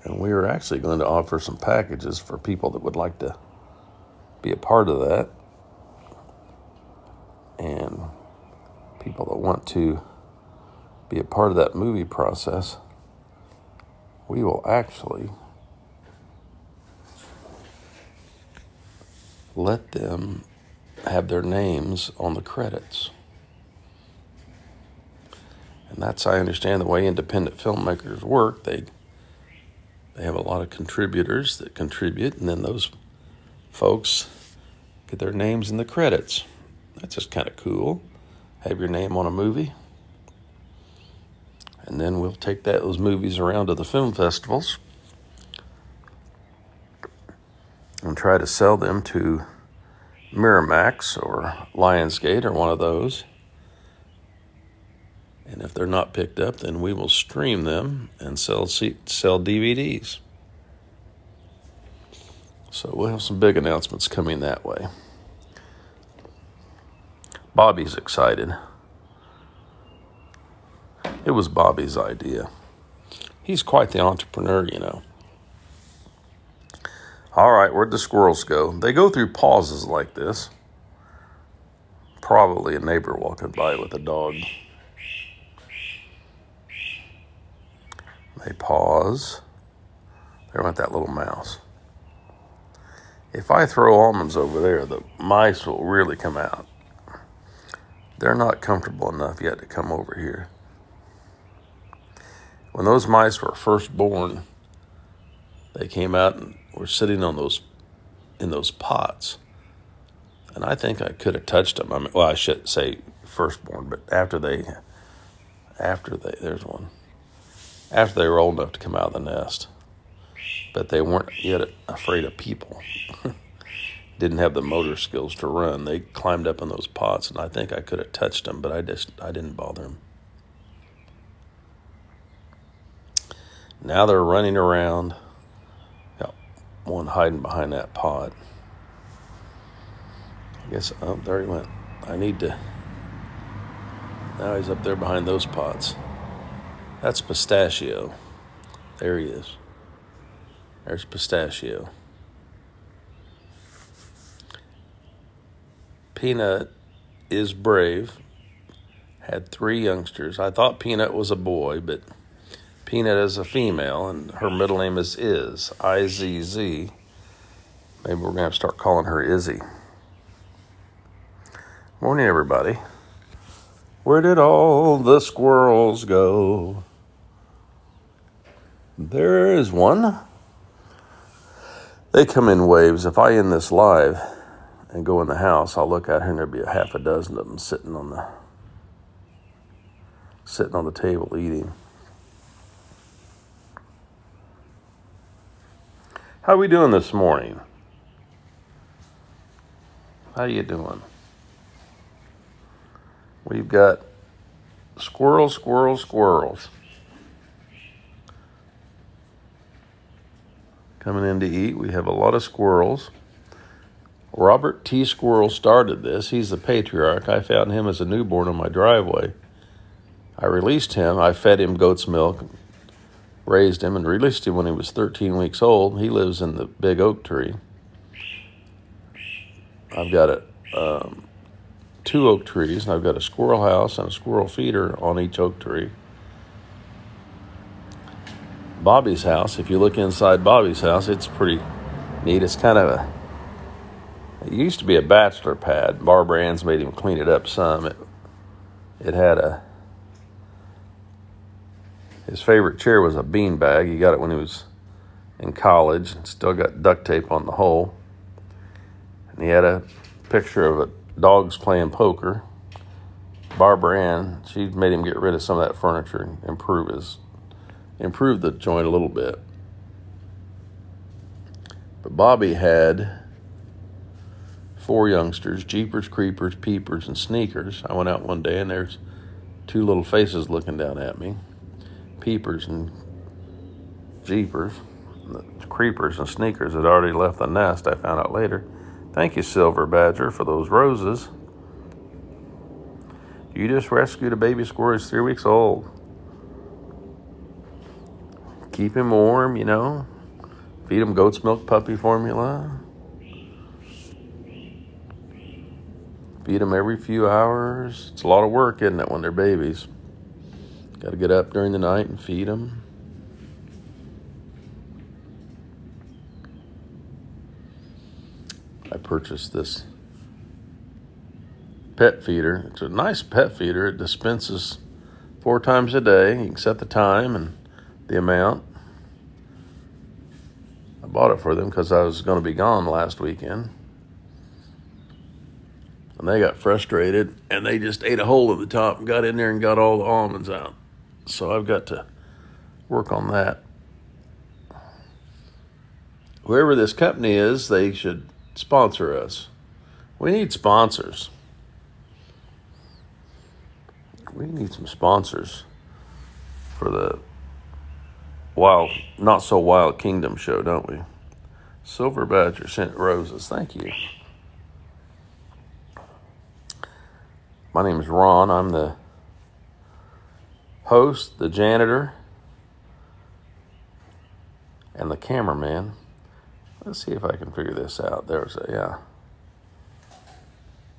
And we are actually going to offer some packages for people that would like to be a part of that. And people that want to be a part of that movie process, we will actually let them have their names on the credits. And that's, I understand, the way independent filmmakers work. They have a lot of contributors that contribute, and then those folks get their names in the credits. That's just kind of cool. Have your name on a movie. And then we'll take those movies around to the film festivals and try to sell them to Miramax or Lionsgate or one of those. And if they're not picked up, then we will stream them and sell DVDs. So we'll have some big announcements coming that way. Bobby's excited. It was Bobby's idea. He's quite the entrepreneur, you know. All right, where'd the squirrels go? They go through pauses like this. Probably a neighbor walking by with a dog. They pause. There went that little mouse. If I throw almonds over there, the mice will really come out. They're not comfortable enough yet to come over here. When those mice were first born, they came out and were sitting on in those pots. And I think I could have touched them. I mean, well, I should say firstborn, but after they were old enough to come out of the nest. But they weren't yet afraid of people. Didn't have the motor skills to run. They climbed up in those pots, and I think I could have touched them, but I didn't bother them. Now they're running around. Got one hiding behind that pot. I guess, oh, there he went. Now he's up there behind those pots. That's Pistachio. There he is. There's Pistachio. Peanut is brave. Had 3 youngsters. I thought Peanut was a boy, but Peanut is a female, and her middle name is I-Z-Z. Maybe we're going to have to start calling her Izzy. Morning, everybody. Where did all the squirrels go? There is one. They come in waves. If I end this live and go in the house, I'll look at her and there'll be a half a dozen of them sitting on the table eating. How are we doing this morning? How you doing? We've got squirrels coming in to eat. We have a lot of squirrels. Robert T. Squirrel started this. He's the patriarch. I found him as a newborn on my driveway. I released him. I fed him goat's milk, raised him, and released him when he was 13 weeks old. He lives in the big oak tree. I've got 2 oak trees, and I've got a squirrel house and a squirrel feeder on each oak tree. Bobby's house, if you look inside Bobby's house, it's pretty neat. It's kind of it used to be a bachelor pad. Barbara Ann's made him clean it up some. It had his favorite chair was a beanbag. He got it when he was in college. Still got duct tape on the hole. And he had a picture of dogs playing poker. Barbara Ann, she made him get rid of some of that furniture and improve the joint a little bit. But Bobby had 4 youngsters, Jeepers, Creepers, Peepers, and Sneakers. I went out one day and there's 2 little faces looking down at me. Peepers and Jeepers. The Creepers and Sneakers had already left the nest, I found out later. Thank you, Silver Badger, for those roses. You just rescued a baby squirrel. He's 3 weeks old. Keep him warm, Feed him goat's milk puppy formula. Feed them every few hours. It's a lot of work, isn't it, when they're babies? Got to get up during the night and feed them. I purchased this pet feeder. It's a nice pet feeder. It dispenses 4 times a day. You can set the time and the amount. I bought it for them because I was going to be gone last weekend. And they got frustrated, and they just ate a hole in the top and got in there and got all the almonds out. So I've got to work on that. Whoever this company is, they should sponsor us. We need sponsors. We need some sponsors for the Not So Wild Kingdom show, don't we? Silver Badger sent roses. Thank you. My name is Ron. I'm the host, the janitor, and the cameraman. Let's see if I can figure this out.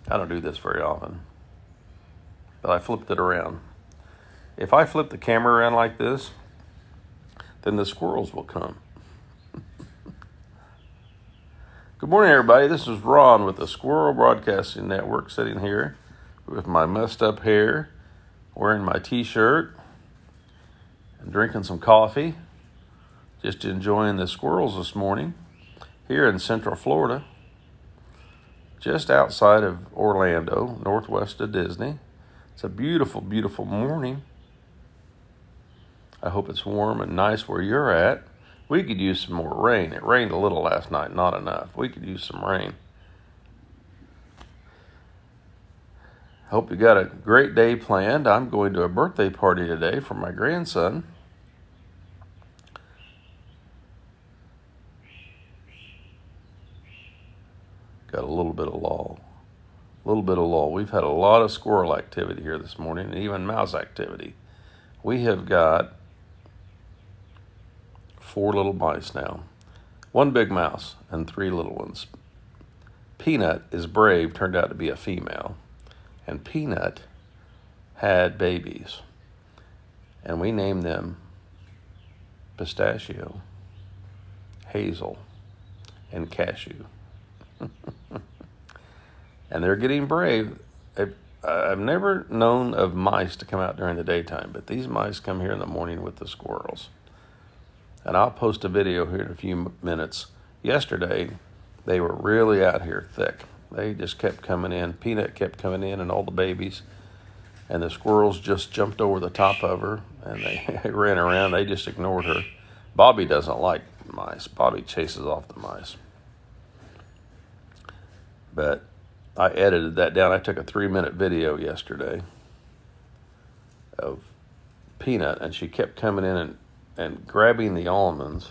I don't do this very often, but I flipped it around. If I flip the camera around like this, then the squirrels will come. Good morning, everybody. This is Ron with the Squirrel Broadcasting Network, sitting here with my messed up hair, wearing my t-shirt, and drinking some coffee. Just enjoying the squirrels this morning here in Central Florida, just outside of Orlando, northwest of Disney. It's a beautiful, beautiful morning. I hope it's warm and nice where you're at. We could use some more rain. It rained a little last night, not enough. We could use some rain. Hope you got a great day planned. I'm going to a birthday party today for my grandson. Got a little bit of lull. We've had a lot of squirrel activity here this morning, and even mouse activity. We have got 4 little mice now. 1 big mouse and 3 little ones. Peanut is brave, turned out to be a female. And Peanut had babies. And we named them Pistachio, Hazel, and cashew. And they're getting brave. I've never known of mice to come out during the daytime, but these mice come here in the morning with the squirrels. And I'll post a video here in a few minutes. Yesterday, they were really out here thick. They just kept coming in. Peanut kept coming in and all the babies. And the squirrels just jumped over the top of her and they ran around. They just ignored her. Bobby doesn't like mice. Bobby chases off the mice. But I edited that down. I took a 3-minute video yesterday of Peanut, and she kept coming in and grabbing the almonds.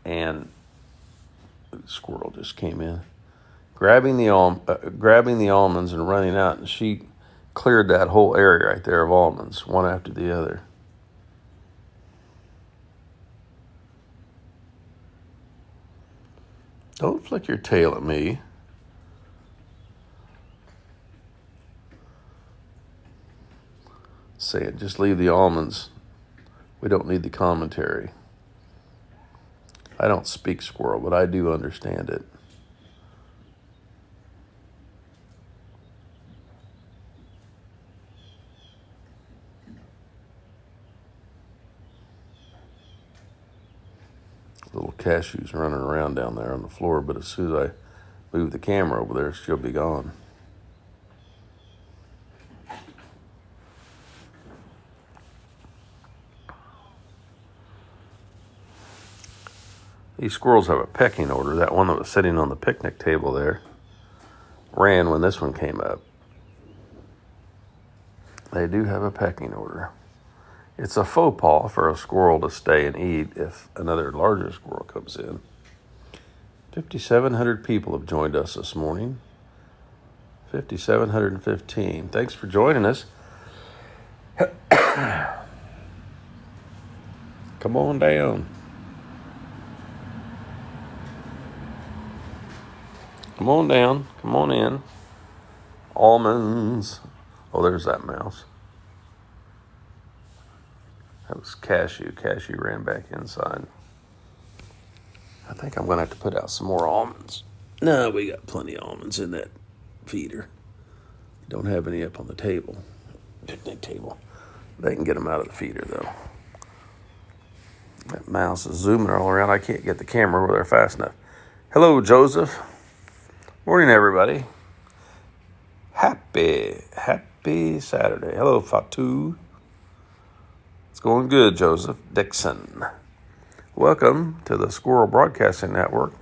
And the squirrel just came in, grabbing the almonds and running out. And she cleared that whole area right there of almonds, one after the other. Don't flick your tail at me. Say it, just leave the almonds. We don't need the commentary. I don't speak squirrel, but I do understand it. Little cashews running around down there on the floor, but as soon as I move the camera over there, she'll be gone. These squirrels have a pecking order. That one that was sitting on the picnic table there ran when this one came up. They do have a pecking order. It's a faux pas for a squirrel to stay and eat if another larger squirrel comes in. 5,700 people have joined us this morning. 5,715. Thanks for joining us. Come on down. Come on down. Come on in. Almonds. Oh, there's that mouse. That was Cashew. Cashew ran back inside. I think I'm going to have to put out some more almonds. No, we got plenty of almonds in that feeder. Don't have any up on the table. Picnic table. They can get them out of the feeder, though. That mouse is zooming all around. I can't get the camera over there fast enough. Hello, Joseph. Morning, everybody. Happy Saturday. Hello, Fatu. It's going good, Joseph Dixon. Welcome to the Squirrel Broadcasting Network.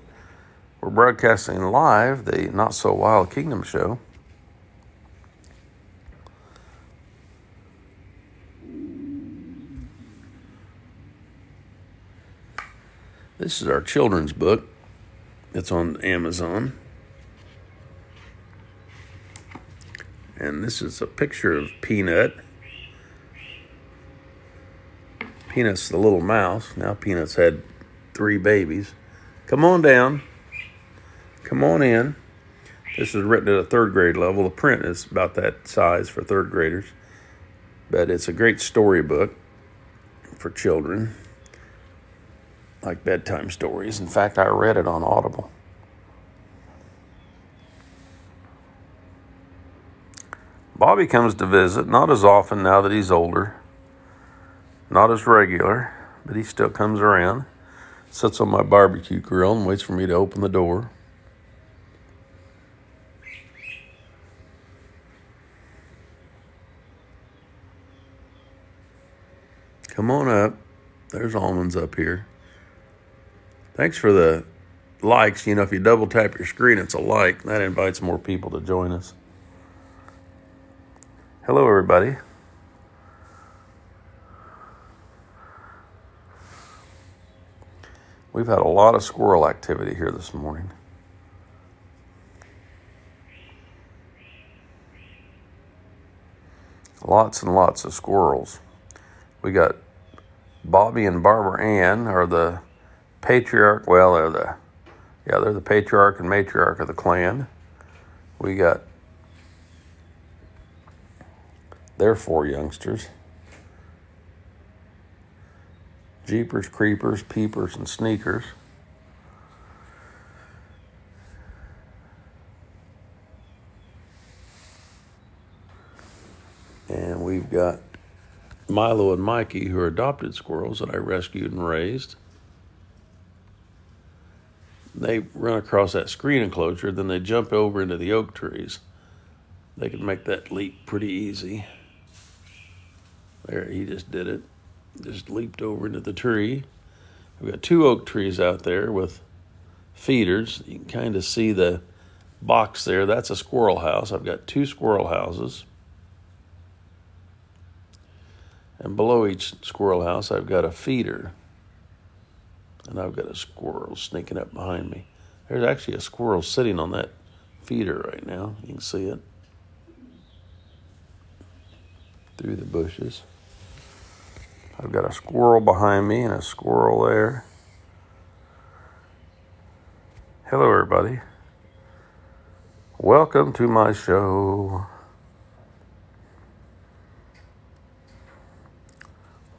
We're broadcasting live the Not So Wild Kingdom show. This is our children's book. It's on Amazon. And this is a picture of Peanut. Peanut's the little mouse. Now Peanut's had 3 babies. Come on down. Come on in. This is written at a 3rd grade level. The print is about that size for 3rd graders. But it's a great storybook for children. Like bedtime stories. In fact, I read it on Audible. Bobby comes to visit, not as often now that he's older, not as regular, but he still comes around, sits on my barbecue grill and waits for me to open the door. Come on up. There's almonds up here. Thanks for the likes. You know, if you double tap your screen, it's a like. That invites more people to join us. Hello, everybody. We've had a lot of squirrel activity here this morning. Lots and lots of squirrels. We got Bobby and Barbara Ann are the patriarch. Well, they're the patriarch and matriarch of the clan. We got their 4 youngsters. Jeepers, creepers, peepers, and sneakers. Milo and Mikey, who are adopted squirrels that I rescued and raised. They run across that screen enclosure, then they jump over into the oak trees. They can make that leap pretty easy. There, he just did it. Just leaped over into the tree. We've got 2 oak trees out there with feeders. You can kind of see the box there. That's a squirrel house. I've got 2 squirrel houses. And below each squirrel house, I've got a feeder. And I've got a squirrel sneaking up behind me. There's actually a squirrel sitting on that feeder right now. You can see it through the bushes. I've got a squirrel behind me and a squirrel there. Hello, everybody. Welcome to my show.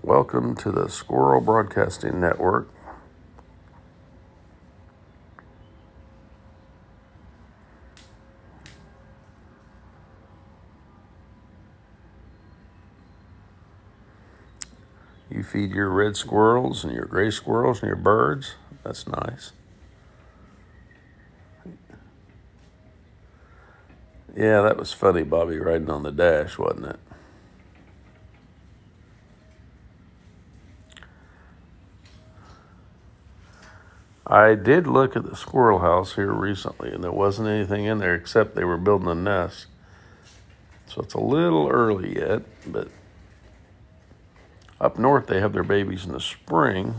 Welcome to the Squirrel Broadcasting Network. You feed your red squirrels and your gray squirrels and your birds. That's nice. Yeah, that was funny, Bobby, riding on the dash, wasn't it? I did look at the squirrel house here recently, and there wasn't anything in there except they were building a nest. So it's a little early yet, but up north, they have their babies in the spring,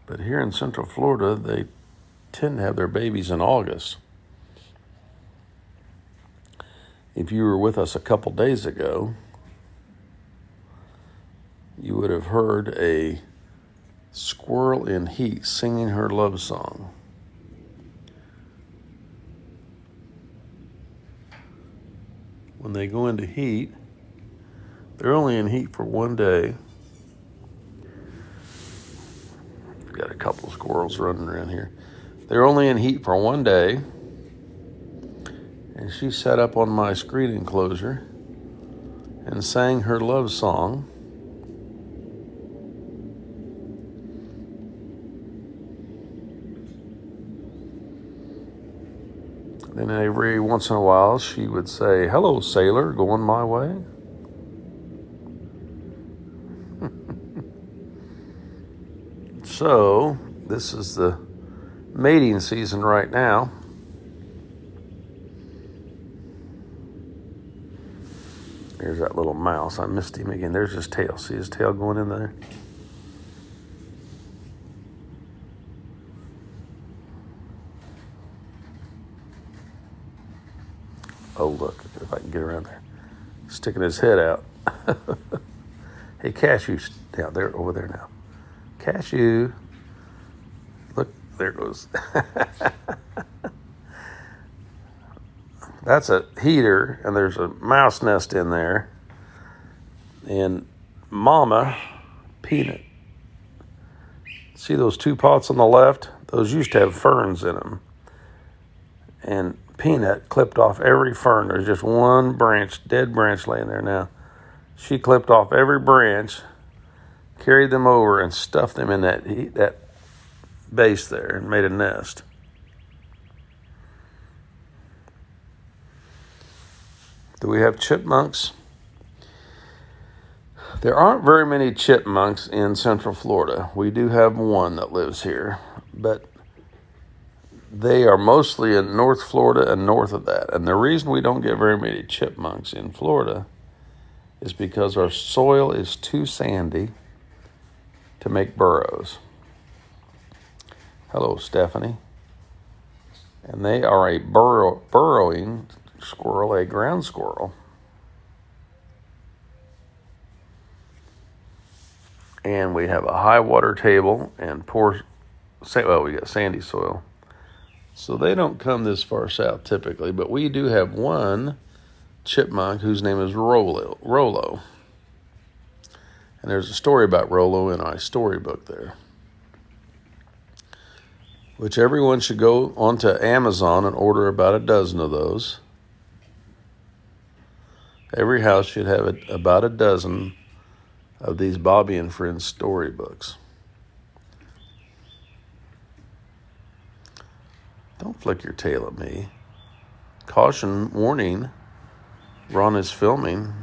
but here in Central Florida, they tend to have their babies in August. If you were with us a couple days ago, you would have heard a squirrel in heat singing her love song. When they go into heat, they're only in heat for one day. We've got a couple of squirrels running around here. They're only in heat for one day. And she sat up on my screen enclosure and sang her love song. Then every once in a while, she would say, "Hello, sailor, going my way?" So, this is the mating season right now. There's that little mouse. I missed him again. There's his tail. See his tail going in there? Oh, look, if I can get around there. Sticking his head out. Hey, Cashew's down there, over there now. Cashew. Look, there it goes. That's a heater, and there's a mouse nest in there. And Mama, Peanut. See those 2 pots on the left? Those used to have ferns in them. And Peanut clipped off every fern. There's just one branch, dead branch laying there now. She clipped off every branch, carried them over, and stuffed them in that base there and made a nest. Do we have chipmunks? There aren't very many chipmunks in Central Florida. We do have one that lives here, but they are mostly in North Florida and north of that. And the reason we don't get very many chipmunks in Florida is because our soil is too sandy to make burrows. Hello, Stephanie. And they are a burrowing squirrel, a ground squirrel. And we have a high water table and we got sandy soil. So they don't come this far south typically, but we do have one chipmunk whose name is Rollo. And there's a story about Rollo in our storybook there, which everyone should go onto Amazon and order about a dozen of those. Every house should have about a dozen of these Bobby and Friends storybooks. Don't flick your tail at me. Caution, warning, Ron is filming.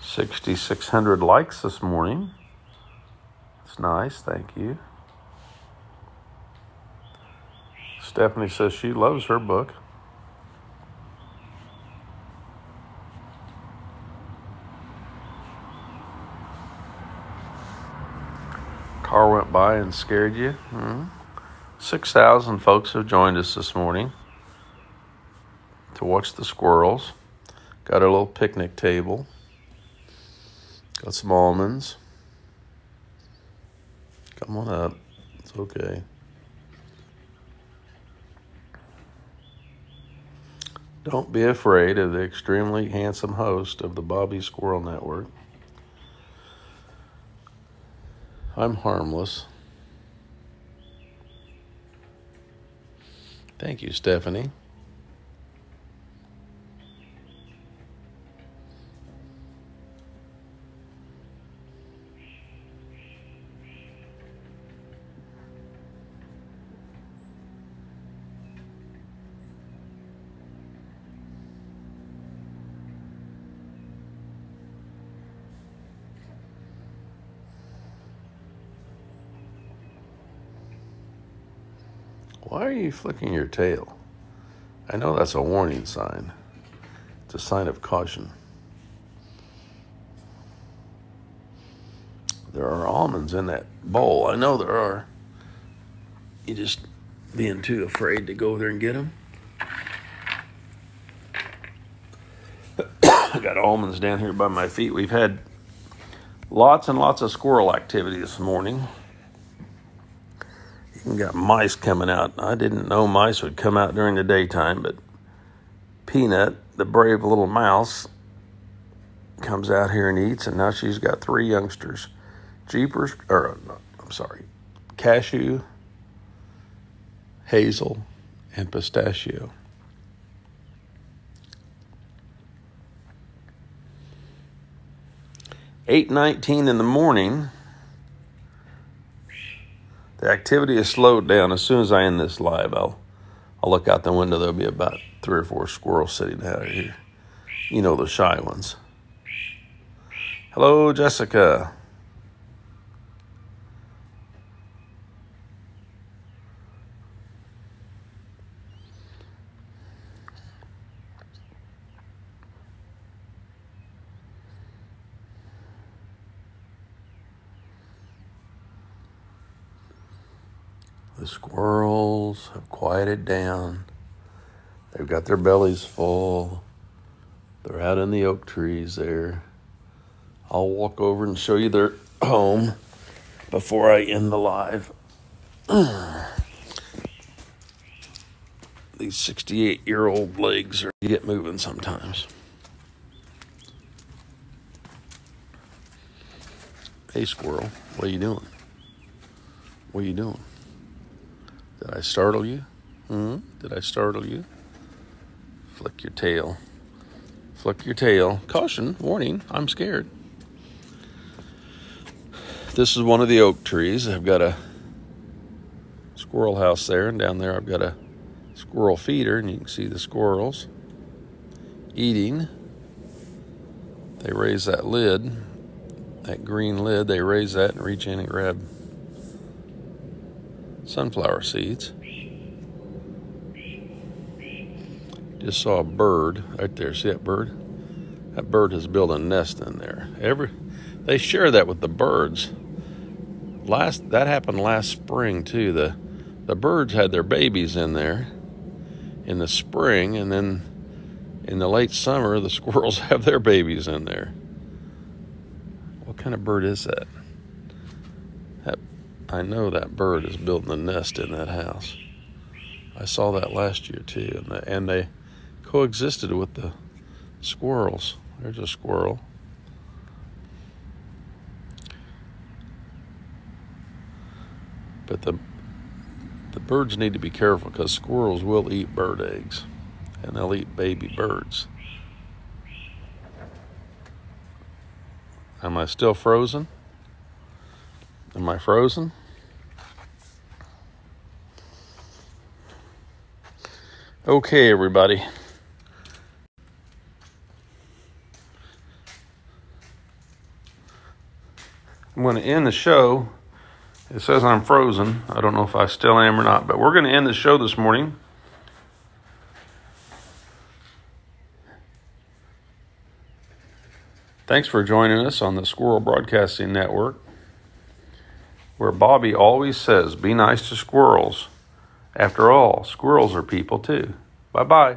$6,600 likes this morning. It's nice, thank you. Stephanie says she loves her book. Car went by and scared you. 6,000 folks have joined us this morning to watch the squirrels. Got a little picnic table. Got some almonds. Come on up. It's okay. Don't be afraid of the extremely handsome host of the Bobby Squirrel Network. I'm harmless. Thank you, Stephanie. Why are you flicking your tail? I know that's a warning sign. It's a sign of caution. There are almonds in that bowl. I know there are. You just being too afraid to go there and get them. I got almonds down here by my feet. We've had lots and lots of squirrel activity this morning. We got mice coming out. I didn't know mice would come out during the daytime, but Peanut, the brave little mouse, comes out here and eats, and now she's got 3 youngsters. Cashew, Hazel, and Pistachio. $8:19 in the morning. The activity has slowed down. As soon as I end this live, I'll look out the window. There'll be about 3 or 4 squirrels sitting out here. You know, the shy ones. Hello, Jessica. The squirrels have quieted down. They've got their bellies full. They're out in the oak trees there. I'll walk over and show you their home before I end the live. These 68-year-old legs get moving sometimes. Hey, squirrel, what are you doing? What are you doing? Did I startle you? Did I startle you? Flick your tail. Flick your tail. Caution, warning, I'm scared. This is one of the oak trees. I've got a squirrel house there, and down there I've got a squirrel feeder, and you can see the squirrels eating. They raise that lid, that green lid, they raise that and reach in and grab sunflower seeds. Just saw a bird right there. See that bird? That bird has built a nest in there. They share that with the birds. That happened last spring too. The birds had their babies in there in the spring, and then in the late summer the squirrels have their babies in there. What kind of bird is that? I know that bird is building a nest in that house. I saw that last year too, and they coexisted with the squirrels. There's a squirrel. But the birds need to be careful because squirrels will eat bird eggs, and they'll eat baby birds. Am I still frozen? Am I frozen? Okay, everybody. I'm going to end the show. It says I'm frozen. I don't know if I still am or not, but we're going to end the show this morning. Thanks for joining us on the Squirrel Broadcasting Network, where Bobby always says, be nice to squirrels. After all, squirrels are people too. Bye-bye.